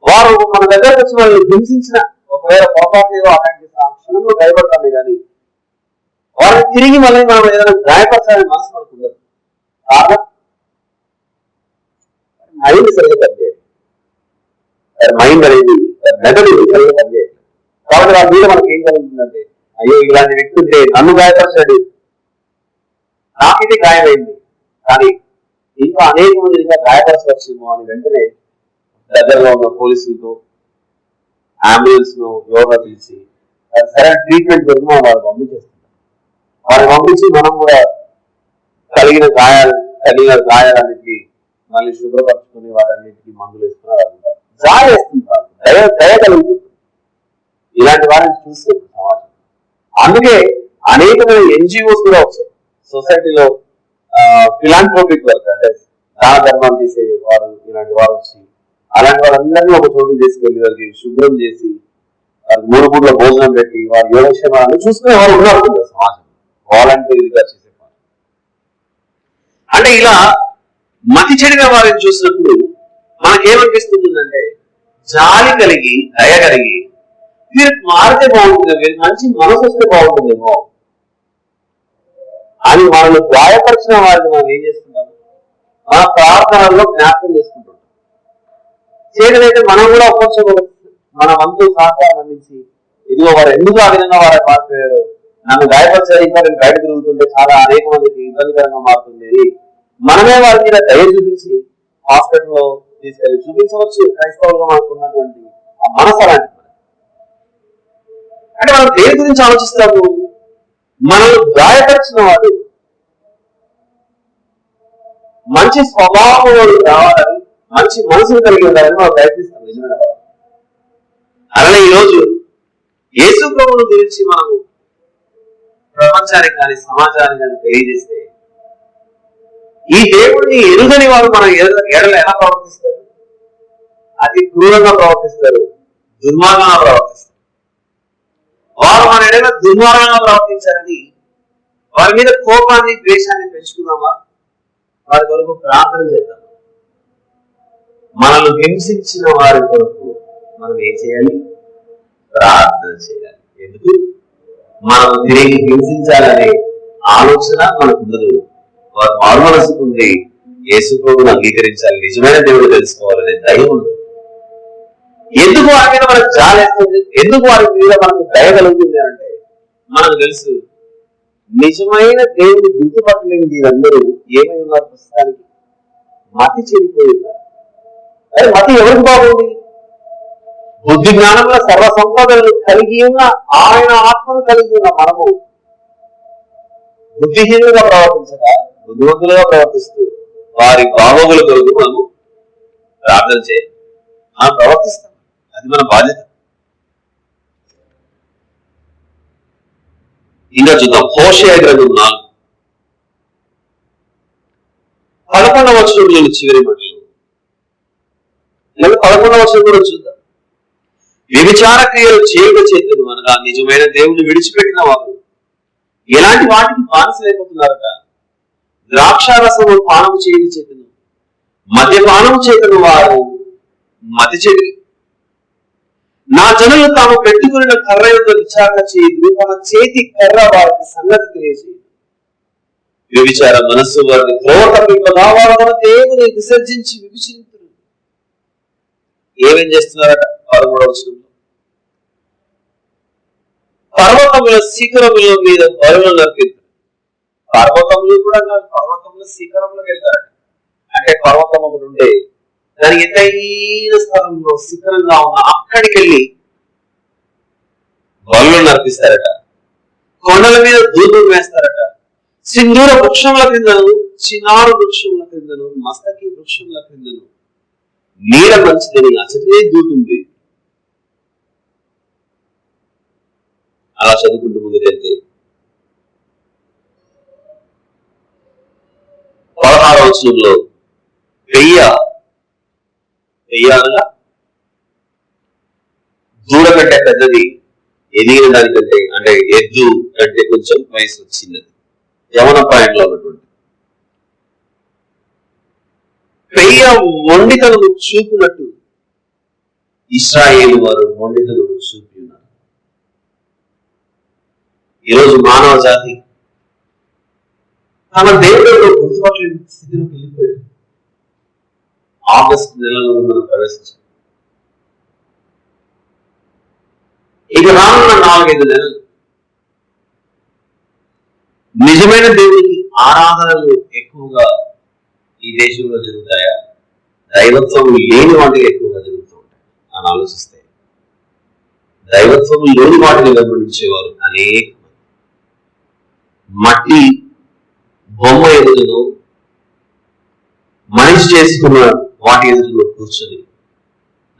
వారు మన దగ్గరకు వచ్చి వాళ్ళని హింసించిన, ఒకవేళ కోపాన్ని ఏదో అటాక్ చేసిన క్షణంలో భయపడతామే కానీ వారిని తిరిగి మళ్ళీ మనం ఏదైనా గాయపరచాలని మనసు మనకు ఉండదు. కారణం మైండ్ సరిగ్గా పనిచేయాలి. మైండ్ అనేది మెదడు సరిగ్గా పనిచేయాలి. కాబట్టి వాళ్ళ మీద మనకి ఏం కలుగుతుందంటే, అయ్యో ఇలాంటి వ్యక్తి ఉంటే నన్ను గాయపరిచాడు, నాకైతే గాయమైంది, కానీ ఇంకా అనేక మంది ఇంకా గాయపరచవచ్చేమో అని వెంటనే దగ్గరలో ఉన్న పోలీసులతో, అంబులెన్స్ ను ఎవరో పిలిచి సరైన ట్రీట్మెంట్ దొరికిన వాళ్ళు పంపించేస్తున్నారు. వారిని పంపించి మనం కూడా కలిగిన గాయాలన్నిటికీ మళ్ళీ శుభ్రపరచుకుని వాటన్నిటికీ మందులు వేసుకున్నారు. జాలి వేస్తుంది, దయ కలుగుతుంది ఇలాంటి వారిని చూస్తే సమాజం. అందుకే అనేకమైన ఎన్జిఓస్ కూడా వచ్చాయి సొసైటీలో. ఫిలాంథ్రోపిక్ వర్క్ అంటే దాన ధర్మాలు చేసే వారు, ఇలాంటి వారు వచ్చి అలాంటి వాళ్ళందరినీ ఒక చోటు తీసుకెళ్లి వారికి శుభ్రం చేసి వారికి 3 పూట్ల భోజనం పెట్టి వారి యోగక్షేమాలను చూసుకునే వారు ఉన్నారు సమాజం, వాలంటీర్గా చేసేవారు. అంటే ఇలా మతి చెడిన వారిని చూసినప్పుడు మనకేమనిపిస్తుందంటే, జాలి కలిగి, దయ కలిగి మీరు మారితే బాగుంటుంది, మీరు మంచి మనసు వస్తే బాగుంటుందేమో అని మనల్ని గాయపరిచిన వారిని మనం ఏం చేస్తున్నాము? మన ప్రార్థనల్లో జ్ఞాపకం చేసుకుంటుంటాం. చేయలేదైతే మనం కూడా కొంచెం మన వంతు సహకారం అందించి, ఇదిగో వారు ఎందుకు ఆ విధంగా వారు మారిపోయారు, నన్ను గాయపరిచారు, ఇంకా నేను బయట తిరుగుతుంటే చాలా అనేక మందికి ఇబ్బందికరంగా మారుతుంది, మనమే వారి మీద దయ చూపించి హాస్పిటల్లో తీసుకెళ్ళి చూపించవచ్చు. క్రైస్తవులుగా మనకు ఉన్నటువంటి ఆ మనసు అలాంటిది. అంటే మనం దేని గురించి ఆలోచిస్తాము? మనల్ని గాయపరిచిన వాడు మంచి స్వభావం రావాలని, మంచి మనసును కలిగి ఉండాలని మనం ప్రయత్నిస్తాం నిజమైన వాడు. అలానే ఈరోజు యేసు ప్రభువుని గురించి మనము ప్రపంచానికి కానీ సమాజానికి కానీ తెలియజేస్తే ఈ దేవుడిని ఎరుగని వారు మన ఎడల ఎలా ప్రవర్తిస్తారు? అతి క్రూరంగా ప్రవర్తిస్తారు, దుర్మార్గంగా ప్రవర్తిస్తారు. వారు మన ఎడల దుర్మార్గంగా ప్రవర్తించారని వారి మీద కోపాన్ని ద్వేషాన్ని పెంచుకుందామా? వారి కొరకు ప్రార్థన చేద్దాం. మనల్ని హింసించిన వారి కొరకు మనం ఏం చేయాలి? ప్రార్థన చేయాలి. ఎందుకు? మనం తిరిగి హింసించాలనే ఆలోచన మనకు ఉండదు. వారు మారు మనసుకుంది యేసు ప్రభువుని అంగీకరించాలి, నిజమైన దేవుడు తెలుసుకోవాలనే దయ ఉంది. ఎందుకు వారి మీద మనకు జాలేస్తుంది? ఎందుకు వారి మీద మనకు దయ కలుగుతుంది అంటే మనకు తెలుసు, నిజమైన దేవుని గుర్తుపట్టలేని వీరందరూ ఏమై ఉన్నారు? ప్రస్తుతానికి మతి చెడిపోయి ఉన్నారు. అదే మతి ఎవరికి బాగుంది? బుద్ధి జ్ఞానంలో సర్వ సంపదలను కలిగి ఉన్న ఆయన ఆత్మను కలిగి ఉన్న మనము బుద్ధిహీనులుగా ప్రవర్తించక బుద్ధివంతులుగా ప్రవర్తిస్తూ వారి బాగోగుల కొరకు మనము ప్రార్థన చేయాలి. మనం ప్రవర్తిస్తాం, అది మన బాధ్యత. ఇంకా చూద్దాం. హోషేయ గ్రంథం 4:11 వచనంలోని చివరి మాటలు, లేదా 11వ వచనం కూడా చూద్దాం. వ్యభిచార క్రియలు చేయక చేతులు అనగా నిజమైన దేవుని విడిచిపెట్టిన వారు ఎలాంటి వాటికి బానిసలైపోతున్నారట. ద్రాక్షారసము పానము చేయక చేతులు, మద్యపానము చేతులు వారు మతి చెడి. నా జనులు తాము పెట్టుకున్న కర్ర యొక్క విచారణ చేయదు, తమ చేతి కర్ర వారికి సంగతి తెలియజేయదు. వ్యభిచార మనస్సు వారిని త్రోవతప్పింపగా వారు తమ దేవుని విసర్జించి విభజించురు. ఏమేం చేస్తున్నారట? 13వ వచనంలో, పర్వతముల శిఖరముల మీద బలులను నరికింది. పర్వతములు కూడా పర్వతముల శిఖరములకు వెళ్తారట. అంటే పర్వతం ఒకటి ఉంటే దాని ఎత్తైన స్థలంలో శిఖరంగా ఉన్న అక్కడికి వెళ్ళి బలులను నరిపిస్తారట. కొండల మీద ధూపం వేస్తారట. సింధూర వృక్షముల క్రిందను, చినారు వృక్షముల క్రిందను, మస్తకి వృక్షముల క్రిందను నీడ మంచిదని అసలే దూతుంది. అలా చదువుకుంటూ ముందుకెళ్తే 16వ వచనంలో పెయ్యాలుగా దూడ కంటే పెద్దది, ఎదిగిన దానికంటే అంటే ఎద్దు కంటే కొంచెం వయసు వచ్చినది, యవన ప్రాయంలో ఉన్నటువంటి పెయ్య మొండితనము చూపినట్టు ఇశ్రాయేలు వారు మొండితనము చూపి ఉన్నారు. ఈరోజు మానవ జాతి తమ దేవుడిలో గుర్తుపట్టలేని స్థితిలోకి వెళ్ళిపోయారు. ఆగస్టు నెలలో మనం ప్రవేశించాం. ఇక రానున్న 4-5 నెలలు నిజమైన దేవునికి ఆరాధనలు ఎక్కువగా ఈ దేశంలో జరుగుతాయా, దైవత్వం లేని వాటికి ఎక్కువగా జరుగుతూ ఉంటాయి అని ఆలోచిస్తే, దైవత్వం లేని వాటిని వెంబడించేవారు అనేక మట్టి బొమ్మ ఎదుగును మనిషి చేసుకున్న వాటి ఎదుగులో కూర్చొని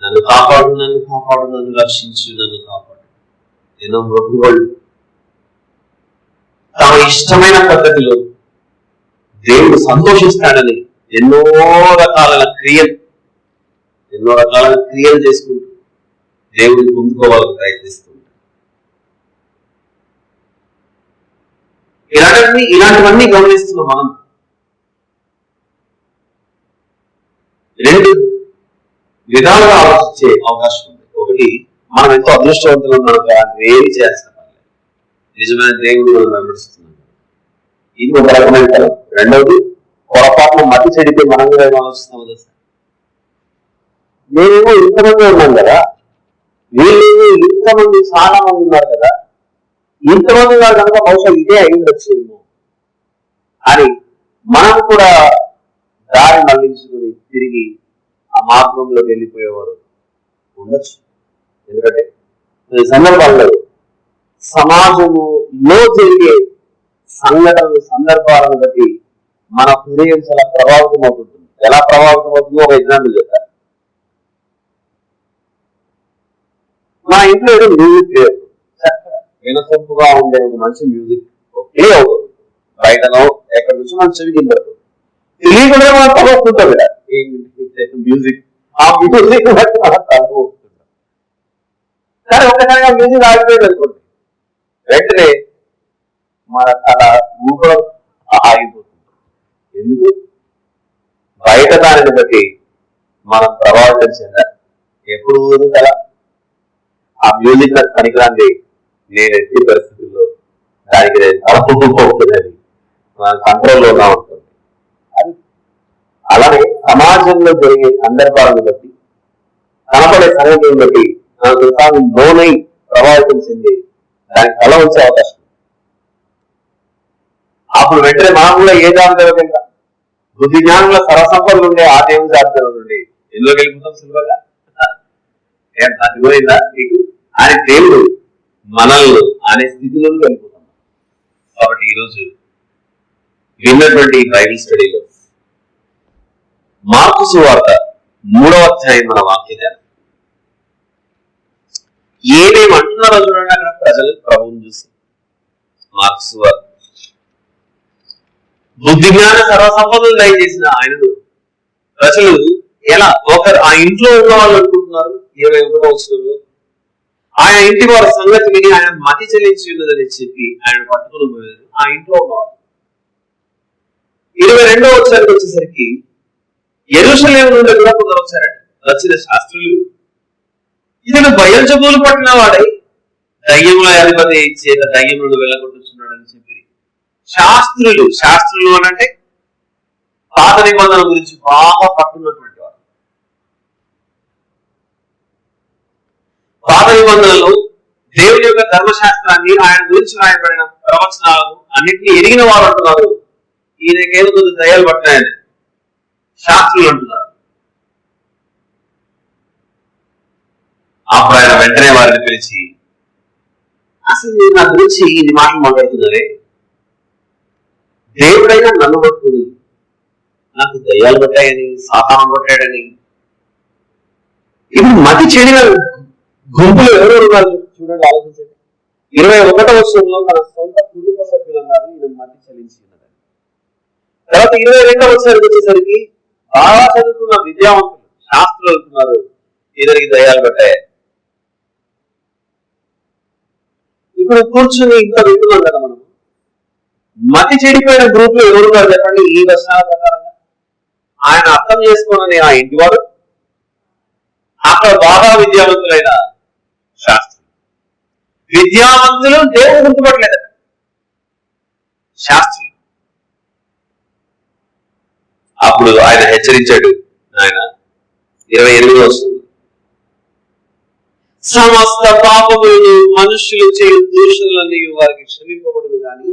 నన్ను కాపాడు, నన్ను కాపాడు, నన్ను రక్షించు, నన్ను కాపాడు, ఎన్నో మొక్కుబళ్ళు తమ ఇష్టమైన పద్ధతిలో దేవుడు సంతోషిస్తాడని ఎన్నో రకాల క్రియలు చేసుకుంటూ దేవుడిని పొందుకోవాలని ప్రయత్నిస్తూ ఉంటారు. ఇలాంటివన్నీ గమనిస్తున్న మనం 2 విధాలుగా ఆలోచించే అవకాశం ఉంది. ఒకటి, మనం ఎంతో అదృష్టవంతులు ఉన్నాక ఏమి చేస్తాం, నిజమైన దేవుడు మనం వెంబడిస్తున్నాం, ఇది ఒక రకమైన తరం. రెండవది, పొరపాటున మతి చెడిపోయి మనం కూడా ఏం ఆలోచిస్తాం కదా, మేమేమో ఇంతమంది ఉన్నాం కదా, వీళ్ళు ఇంతమంది చాలా మంది ఉన్నారు కదా, ఇంతమంది ఉన్నారు కనుక బహుశా ఇదే అయిందొచ్చేమో అని మనం కూడా దారి మళ్లించుకుని తిరిగి ఆ మార్గంలోకి వెళ్ళిపోయేవారు ఉండొచ్చు. ఎందుకంటే ఈ సందర్భాల్లో సమాజంలో జరిగే సంఘటనలు సందర్భాలను బట్టి మన హృదయం చాలా ప్రభావితం అవుతుంది. ఎలా ప్రభావితం అవుతుందో ఒక ఎగ్జాంపుల్ చెప్తాను. మా ఇంట్లో ఏదో మ్యూజిక్ లేదు, వినసొంపుగా ఉండే ఒక మంచి మ్యూజిక్ ఒకే అవుతుంది. బయటనో ఎక్కడి నుంచి మన చెవి కిందరు తెలియకుండా మనం తలవస్తుంటాం కదా మ్యూజిక్. ఆ మ్యూజిక్ బట్టి మనం తలవస్తుంటాం. కానీ ఒకసారి ఆ మ్యూజిక్ ఆగిపోయింది అనుకోండి, వెంటనే మన తల ఊహలో ఆగిపోతుంది. ఎందుకు? బయట దానిని బట్టి మనం ప్రభావితం చెందాలి. ఎప్పుడు ఊరు కదా ఆ మ్యూజిక్ నాకు పనికిరాంది, నేను ఎట్టి పరిస్థితుల్లో దానికి తలపుకుంటుందని మన కంట్రోల్లోగా ఉంటుంది. అది అలానే సమాజంలో జరిగే సందర్భాలను బట్టి, కనపడే సంగతులను బట్టి మనకు తాను లోనై ప్రభావితం చెంది దానికి తల వచ్చే అవకాశం. అప్పుడు వెంటనే మనం కూడా ఏ జాబితాలో వెళ్తాం? బుద్ధి జ్ఞానంలో సరసంపదలు ఉండే ఆ దేవుని జాబితాలో నుండి ఎందులోకి వెళ్ళిపోతాం సులభంగా? అది పోయిందా నీకు? ఆయన దేవుడు మనల్ని అనే స్థితిలోకి వెళ్ళిపోతాం. కాబట్టి ఈరోజు విన్నటువంటి బైబిల్ స్టడీలో మార్కు సువార్త 3వ అధ్యాయం మన వాక్య ధ్యానం. ఏమేమి అంటున్నారో చూడండి అక్కడ ప్రజలు ప్రభువుని చూసి. మార్కు సువార్త బుద్ధి జ్ఞాన సర్వసంపదలు దయచేసిన ఆయనను ప్రజలు ఎలా ఒకరు ఆ ఇంట్లో ఉన్న వాళ్ళు అనుకుంటున్నారు. 21వ వచనంలో ఆయన ఇంటి వారి సంగతి విని ఆయన మతి చెల్లించి ఉన్నదని చెప్పి ఆయన పట్టుకుని పోయారు ఆ ఇంట్లో ఉన్నవారు. 22వ వచనానికి వచ్చేసరికి యెరూషలేము నుండి కూడా కొందరు వచ్చారట. వచ్చిన శాస్త్రులు ఇతను బయల్జెబూలు పట్టిన వాడై దయ్యముల అధిపతి చేత దయ్యములను వెళ్ళగొట్టుచున్నాడు అని చెప్పి శాస్త్రులు అని అంటే పాత నిబంధనల గురించి బాగా పట్టున్నటువంటి వారు. పాత నిబంధనలు దేవుని యొక్క ధర్మశాస్త్రాన్ని, ఆయన గురించి రాయబడిన ప్రవచనాలను అన్నింటినీ ఎరిగిన వారు అంటున్నారు ఈయనకేదో కొద్ది దయ్యాలు పట్టినాయని శాస్త్రులు అంటున్నారు. అప్పుడు ఆయన వెంటనే వారిని పిలిచి, అసలు మీరు నా గురించి ఇది మాటలు మాట్లాడుతున్నారే, దేవుడైనా నన్ను పట్టుకుని నాకు దయ్యాలు పట్టాయని, సాతానం పట్టాడని, ఇప్పుడు మతి చెడిన గుంపులు ఎవరెవరు ఉన్నారు చూడండి, ఆలోచించండి. 21వ వచనంలో తన సొంత కుటుంబ సభ్యులు అన్నారు ఈయన మతి చెల్లించి ఉన్నదని. తర్వాత 22వ వచనానికి వచ్చేసరికి బాగా చదువుకున్న విద్యావంతులు శాస్త్రులు అంటున్నారు ఇతనికి దయ్యాలు పట్టాయి. ఇప్పుడు కూర్చుని ఇంత వింటున్నాం కదా మనం. మతి చెడిపోయిన గ్రూప్ లో ఎవరున్నారు చెప్పండి ఈ వచనాల ప్రకారంగా? ఆయన అర్థం చేసుకోనని ఆ ఇంటి వారు, అక్కడ బాగా విద్యావంతులైన శాస్త్రులు. విద్యావంతులు దేవుడు గుర్తుపట్టలేదు, శాస్త్రులు. అప్పుడు ఆయన హెచ్చరించాడు. ఆయన 28వ వస్తుంది, సమస్త పాపములను మనుష్యులు చేయు దూషణలన్నీ వారికి క్షమింపబడును గాని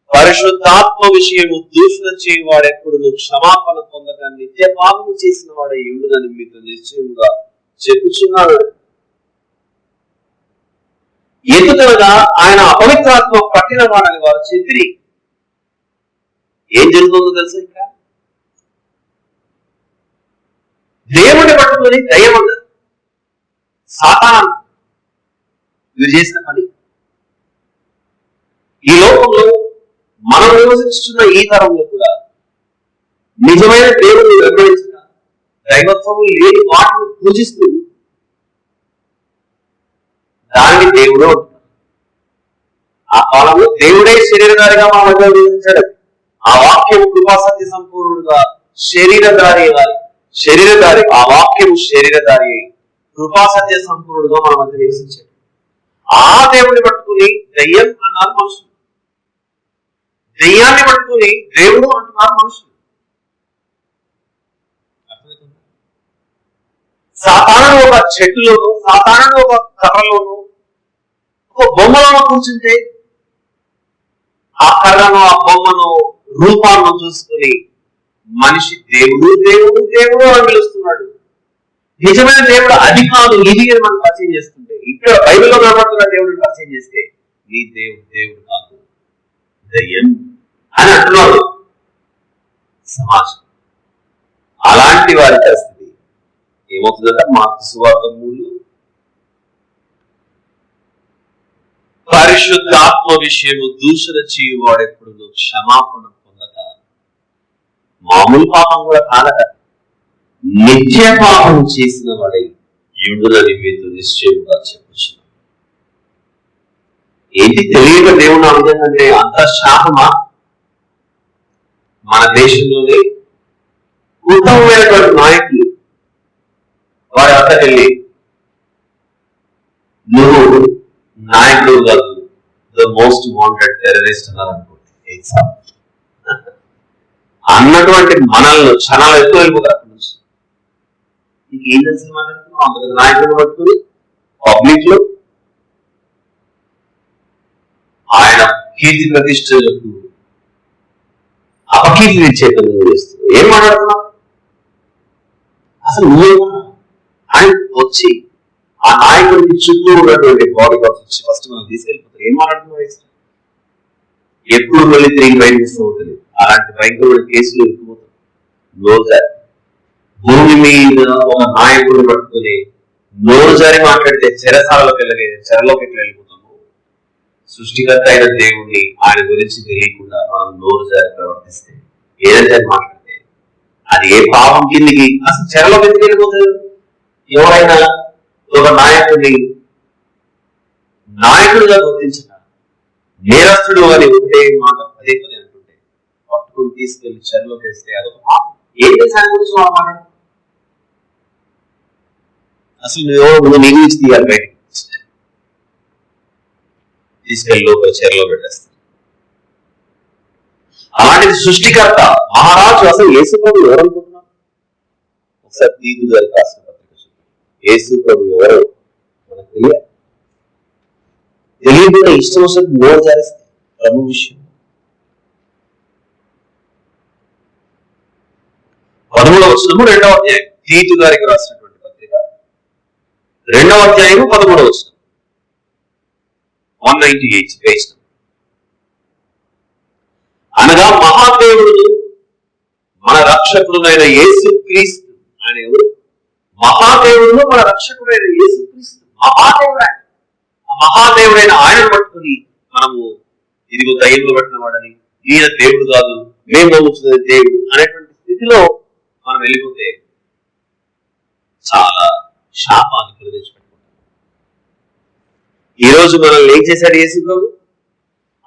పరిశుద్ధాత్మ విషయము దూషణ చేయు వాడెప్పుడు క్షమాపణ పొందక నిత్య పాపము చేసిన వాడే ఉండునని మీతో నిశ్చయముగా చెప్పుచున్నాడు. ఎందుకనగా ఆయన అపవిత్రాత్మ పట్టిన వాడని వారు చెప్పి ఏం జరుగుతుందో తెలుసా? ఇంకా దేవుని పట్టుకొని దయ్యం అన్నది సాతాను ఇది చేసిన పని. ఈ లోకంలో మనం నివసిస్తున్న ఈ తరంలో కూడా నిజమైన దేవుని వెంబడించిన దైవత్వము లేని వాటిని పూజిస్తూ దానిని దేవుడు అంటున్నారు. ఆ కాలంలో దేవుడే శరీరధారిగా మా మధ్య నివసించాడు. ఆ వాక్యం కృపాసత్య సంపూర్ణుడుగా శరీరధారి ఆ వాక్యము శరీరధారి కృపాసత్య సంపూర్ణుడుగా మన మధ్య నివసించాడు. ఆ దేవుడిని పట్టుకుని దయ్యం అన్నారు మనుషులు, దయ్యాన్ని పట్టుకుని దేవుడు అంటున్నారు మనుషులు. సాతాను ఒక చెట్టులోను, సాతాను ఒక కర్రలోను, ఒక బొమ్మలో కూర్చుంటే ఆ కర్రను, ఆ బొమ్మను, రూపాన్ని చూసుకుని మనిషి దేవుడు దేవుడు దేవుడు అని పిలుస్తున్నాడు. నిజమైన దేవుడు అది కాదు ఇది అని మనం పరిచయం చేస్తుంటే, ఇక్కడ బైబిల్లో కనబడుతున్న దేవుడిని పరిచయం చేస్తే నీ దేవుడు దేవుడు కాదు దయ్యం అని అంటున్నాడు సమాజం. అలాంటి వారి పరిస్థితి ఏమవుతుందంటే మార్కు సువార్త 3 పరిశుద్ధాత్మ విషయము దూషణ చేయువాడెప్పుడు క్షమాపణ పొందక మామూలు పాపం కూడా కాదట, నిత్య పాపం చేసిన వాడే యుడులని మీతో నిశ్చయంగా చెప్పచ్చు. ఏంటి తెలియక దేవుడు ఆ విధంగా అంటే అంత శాపమా? మన దేశంలోనే ఉత్తమమైనటువంటి నాయకులు వారి అంతకెళ్ళి నువ్వు నాయకుడు కాదు, ద మోస్ట్ వాంటెడ్ టెర్రరిస్ట్ అన్నారు అనుకోండి ఎగ్జామ్ అన్నటువంటి మనల్ని క్షణాలు ఎక్కువ వెళ్ళిపోతారు అక్కడి నుంచి. నీకు ఏం తెలిసిన మాట్లాడుతున్నావు అంత నాయకుడిని పట్టుకుని పబ్లిక్ లో ఆయన కీర్తి ప్రతిష్టలకు అపకీర్తి తెచ్చే పనులు చేస్తున్నావు. ఏం మాట్లాడుతున్నావు అసలు? నువ్వేమన్నా ఆయన వచ్చి ఆ నాయకుడికి చుట్టూ ఉన్నటువంటి బాడీ గార్డ్స్ వచ్చి ఫస్ట్ మనం తీసుకెళ్ళిపోతారు. ఏం మాట్లాడుతున్నావు? ఎప్పుడు మళ్ళీ తిరిగి బయటకు వస్తూ ఉంటుంది. అలాంటి భయంకరమైన కేసులు ఎక్కువవుతాయి. నోరుజారి భూమి మీద ఒక నాయకుడిని పట్టుకుని నోరుజారి మాట్లాడితే చెరలోకి వెళ్ళిపోతాము. సృష్టికర్త అయిన దేవుణ్ణి ఆయన గురించి తెలియకుండా మనం నోరుజారి ప్రవర్తిస్తే, ఏదైతే మాట్లాడితే అది ఏ పాపం కిందికి అసలు చెరలోకి ఎందుకు వెళ్ళిపోతుంది? ఎవరైనా ఒక నాయకుడిని నాయకుడిగా గుర్తించిన నేరస్తుడు అని ఒకటే మాట పదే పదే అంటుంటే పట్టుకుని తీసుకెళ్లి చెరలోకి వేస్తే అదొక పాపం. ఏం చేశాను గురించి మాట్లాడు? అసలు నువ్వు నీ గురించి తీయాలి, బయటకి తీసుకెళ్లి లోపల చెరలో పెట్టేస్తా. అలాంటిది సృష్టికర్త మహారాజు. అసలు యేసు ప్రభు ఎవరు అనుకుంటున్నావు? ఒకసారి తీతు గారి రాసిన పత్రిక యేసు ప్రభు ఎవరు మనకు తెలియకుండా ఇష్టం వస్తుంది నోరు జారిస్తే ప్రభు విషయం. 13వ వచనము 2వ అధ్యాయం, తీతు గారికి రాసినటువంటి పత్రిక 2వ అధ్యాయము 13వ వచనం, 198 పేజ్. అనగా మహాదేవుడు మన రక్షకుడునైన యేసు క్రీస్తు. ఆయన ఎవరు? మహాదేవుడు మన రక్షకుడైన యేసు క్రీస్తు. మహాదేవుడు ఆయన. ఆ మహాదేవుడైన ఆయనను పట్టుకుని మనము ఇదిగో దయ్యంలో పట్టిన వాడని, ఈయన దేవుడు కాదు, మేము నమ్ముతున్నది దేవుడు అనేటువంటి స్థితిలో మనం వెళ్ళిపోతే చాలా శాపాన్ని ప్రవేశపెట్టుకుంటాం. ఈ రోజు మనల్ని ఏం చేశాడు యేసు ప్రభు?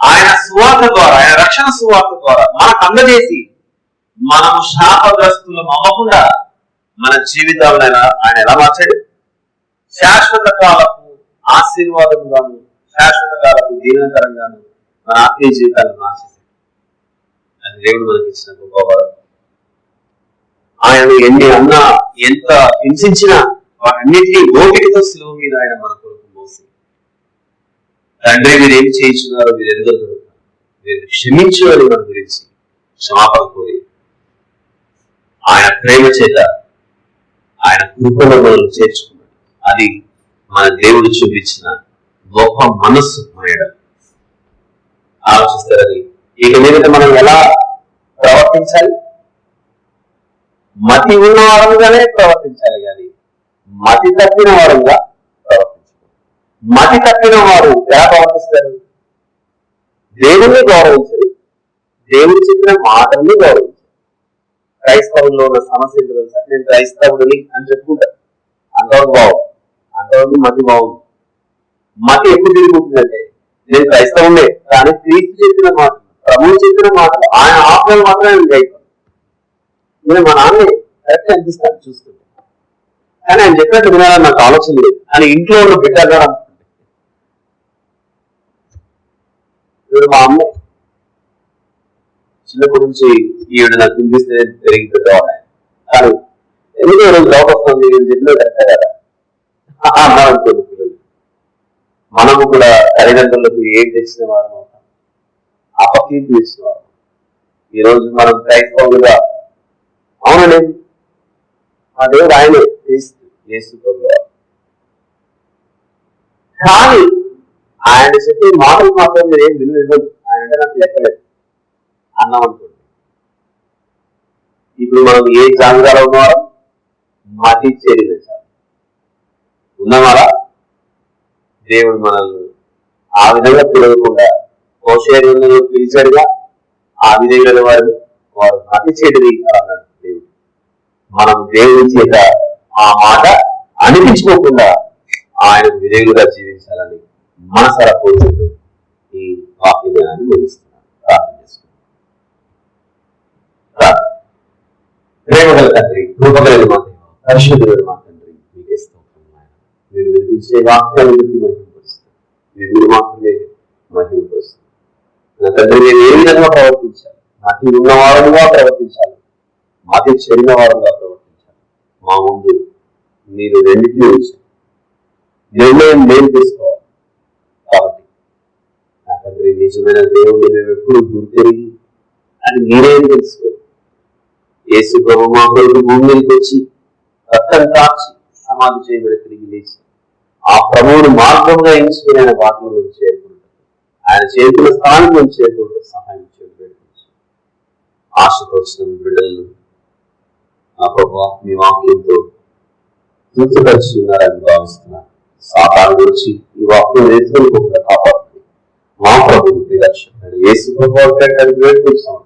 ఆయన సువార్త ద్వారా, ఆయన రక్షణ సువార్త ద్వారా మనకు అందజేసి మనము శాపగ్రస్తులం అవ్వకుండా మన జీవితాలను ఆయన ఎలా మార్చాడు? శాశ్వత కాలపు ఆశీర్వాదంగాను, శాశ్వత కాలపు దీవెనకరంగాను మన ఆత్మీయ జీవితాలను మార్చేశాడు. అది దేవుడు మనకి ఇచ్చిన గొప్ప వరం. ఆయన ఎన్ని అన్నా ఎంత హింసించినా వాటన్నిటినీ ఓపికతో శిలువ మీద ఆయన మన కొరకు మోసి, తండ్రి మీరు ఏమి చేయించున్నారో మీరు ఎదుగుతున్నారు, మీరు క్షమించు అని మన గురించి క్షమాపణ కోరి ఆయన ప్రేమ చేత ఆయన కృపలో మనం చేర్చుకున్నాడు. అది మన దేవుడు చూపించిన గొప్ప మనస్సు. మన ఆలోచిస్తారని ఇక మీద మనం ఎలా ప్రవర్తించాలి? మతి ఉన్న వారంగానే ప్రవర్తించాలి, కానీ మతి తప్పిన వారంగా ప్రవర్తించాలి. మతి తప్పిన వారు ఎలా ప్రవర్తిస్తారు? దేవుణ్ణి గౌరవించరు, దేవుడు చెప్పిన మాటల్ని గౌరవించరు. క్రైస్తవుల్లో ఉన్న సమస్య ఏంటో తెలుసా? నేను క్రైస్తవుడిని అని చెప్పుకుంటాను, అంతవరకు బాగుంది, అంతవరకు మతి బాగుంది. మతి ఎప్పుడు తిరుగుతుందంటే నేను క్రైస్తవుడే కానీ క్రీస్తు చెప్పిన మాటలు, ప్రభువు చెప్పిన మాటలు, ఆయన ఆజ్ఞలు మాత్రమే నేను గైతాను. నేను మా నాన్నే కరెక్ట్ అనిపిస్తాను చూస్తుంటే, కానీ ఆయన చెప్పినట్టు వినాలని నాకు ఆలోచన లేదు అని ఇంట్లో ఉన్న బిడ్డగా అనుకుంటే. ఇప్పుడు మా అమ్మ చిన్నప్పటి నుంచి ఈవిడ నాకు తినిపిస్తే పెరిగి పెద్దవాడు, కానీ ఎందుకు ఈరోజు జాబ్ వస్తుంది నేను చెప్పిన కరెక్టే కదా అన్నారనుకోండి పిల్లలు. మనము కూడా తల్లిదండ్రులకు ఏం తెచ్చిన వారు అవుతాం, అపకీర్తి తెచ్చిన వారు. ఈరోజు మనం క్రైస్తవులుగా అవునండి ఆ దేవుడు ఆయనే యేసు ప్రభువు, కానీ ఆయన చెప్పే మాటలు మాత్రం మీరు ఏం విలువ ఇవ్వదు. ఆయన అంటే నాకు లెక్కలేదు అన్నాం అనుకోండి. ఇప్పుడు మనం ఏ జాంగాలో ఉన్నారో మతి చేరిన ఉన్నామారా? దేవుడు మనల్ని ఆ విధంగా పిలవకుండా హోషేయ గ్రంథంలో పిలిచాడుగా, ఆ విధంగా వారిని వారు అతి చెడుది అన్నాడు దేవుడు. మనం దేవుడి చేత ఆ మాట అనిపించుకోకుండా ఆయనకు విధేయులుగా జీవించాలని మనసారా కోరుకుంటూ ఈ వాక్య దినాన్ని ముగిస్తున్నాను. ప్రార్థన చేసుకుంటాం. ప్రేమగల తండ్రి, కృపగల మా దేవ, పరిశుద్ధుడు మా తండ్రి, మీకే స్తోత్రం నాయన. మీరు వినిపించే వాక్యాలను మహిమపరుస్తారు. మీరు మాత్రమే మహిమపరుస్తారు. నా తండ్రి, నేను ఏ విధంగా ప్రవర్తించాలి? నాటి ఉన్నవారుగా ప్రవర్తించాలి, మాటి చెడిన వారుగా ప్రవర్తించాలి. మా ముందు మీరు రెండింటినీ ఉంచారు, నిర్ణయం నేను తీసుకోవాలి. కాబట్టి నా తండ్రి, నిజమైన దేవుడిని మేము ఎప్పుడు గుర్తెరిగి అది మీరేం తెలుసుకోవాలి. యేసు ప్రభు మా కొరకు భూమి మీదకి వచ్చి రక్తం కాచి సమాధి చేయబడి తిరిగి లేచి ఆ ప్రభువును మార్గంగా ఎంచుకుని ఆయన వాటిలో మేము చేరుకుంటాం. ఆయన చేతుల స్థానం మేము చేరుకుంటాం. సహాయం చేయడం ఆశతో వచ్చిన మీ బిడ్డలను ఆ ప్రభు మీ వాక్యంతో తృప్తిపరిచి ఉన్నారని భావిస్తున్నాను. సాతాను గురించి ఈ వాక్యం నేర్చుకోకుండా కాపాడుతుంది. మా ప్రభుత్వ రక్షకుడు యేసు ప్రభు వేడుకుంటున్నాం.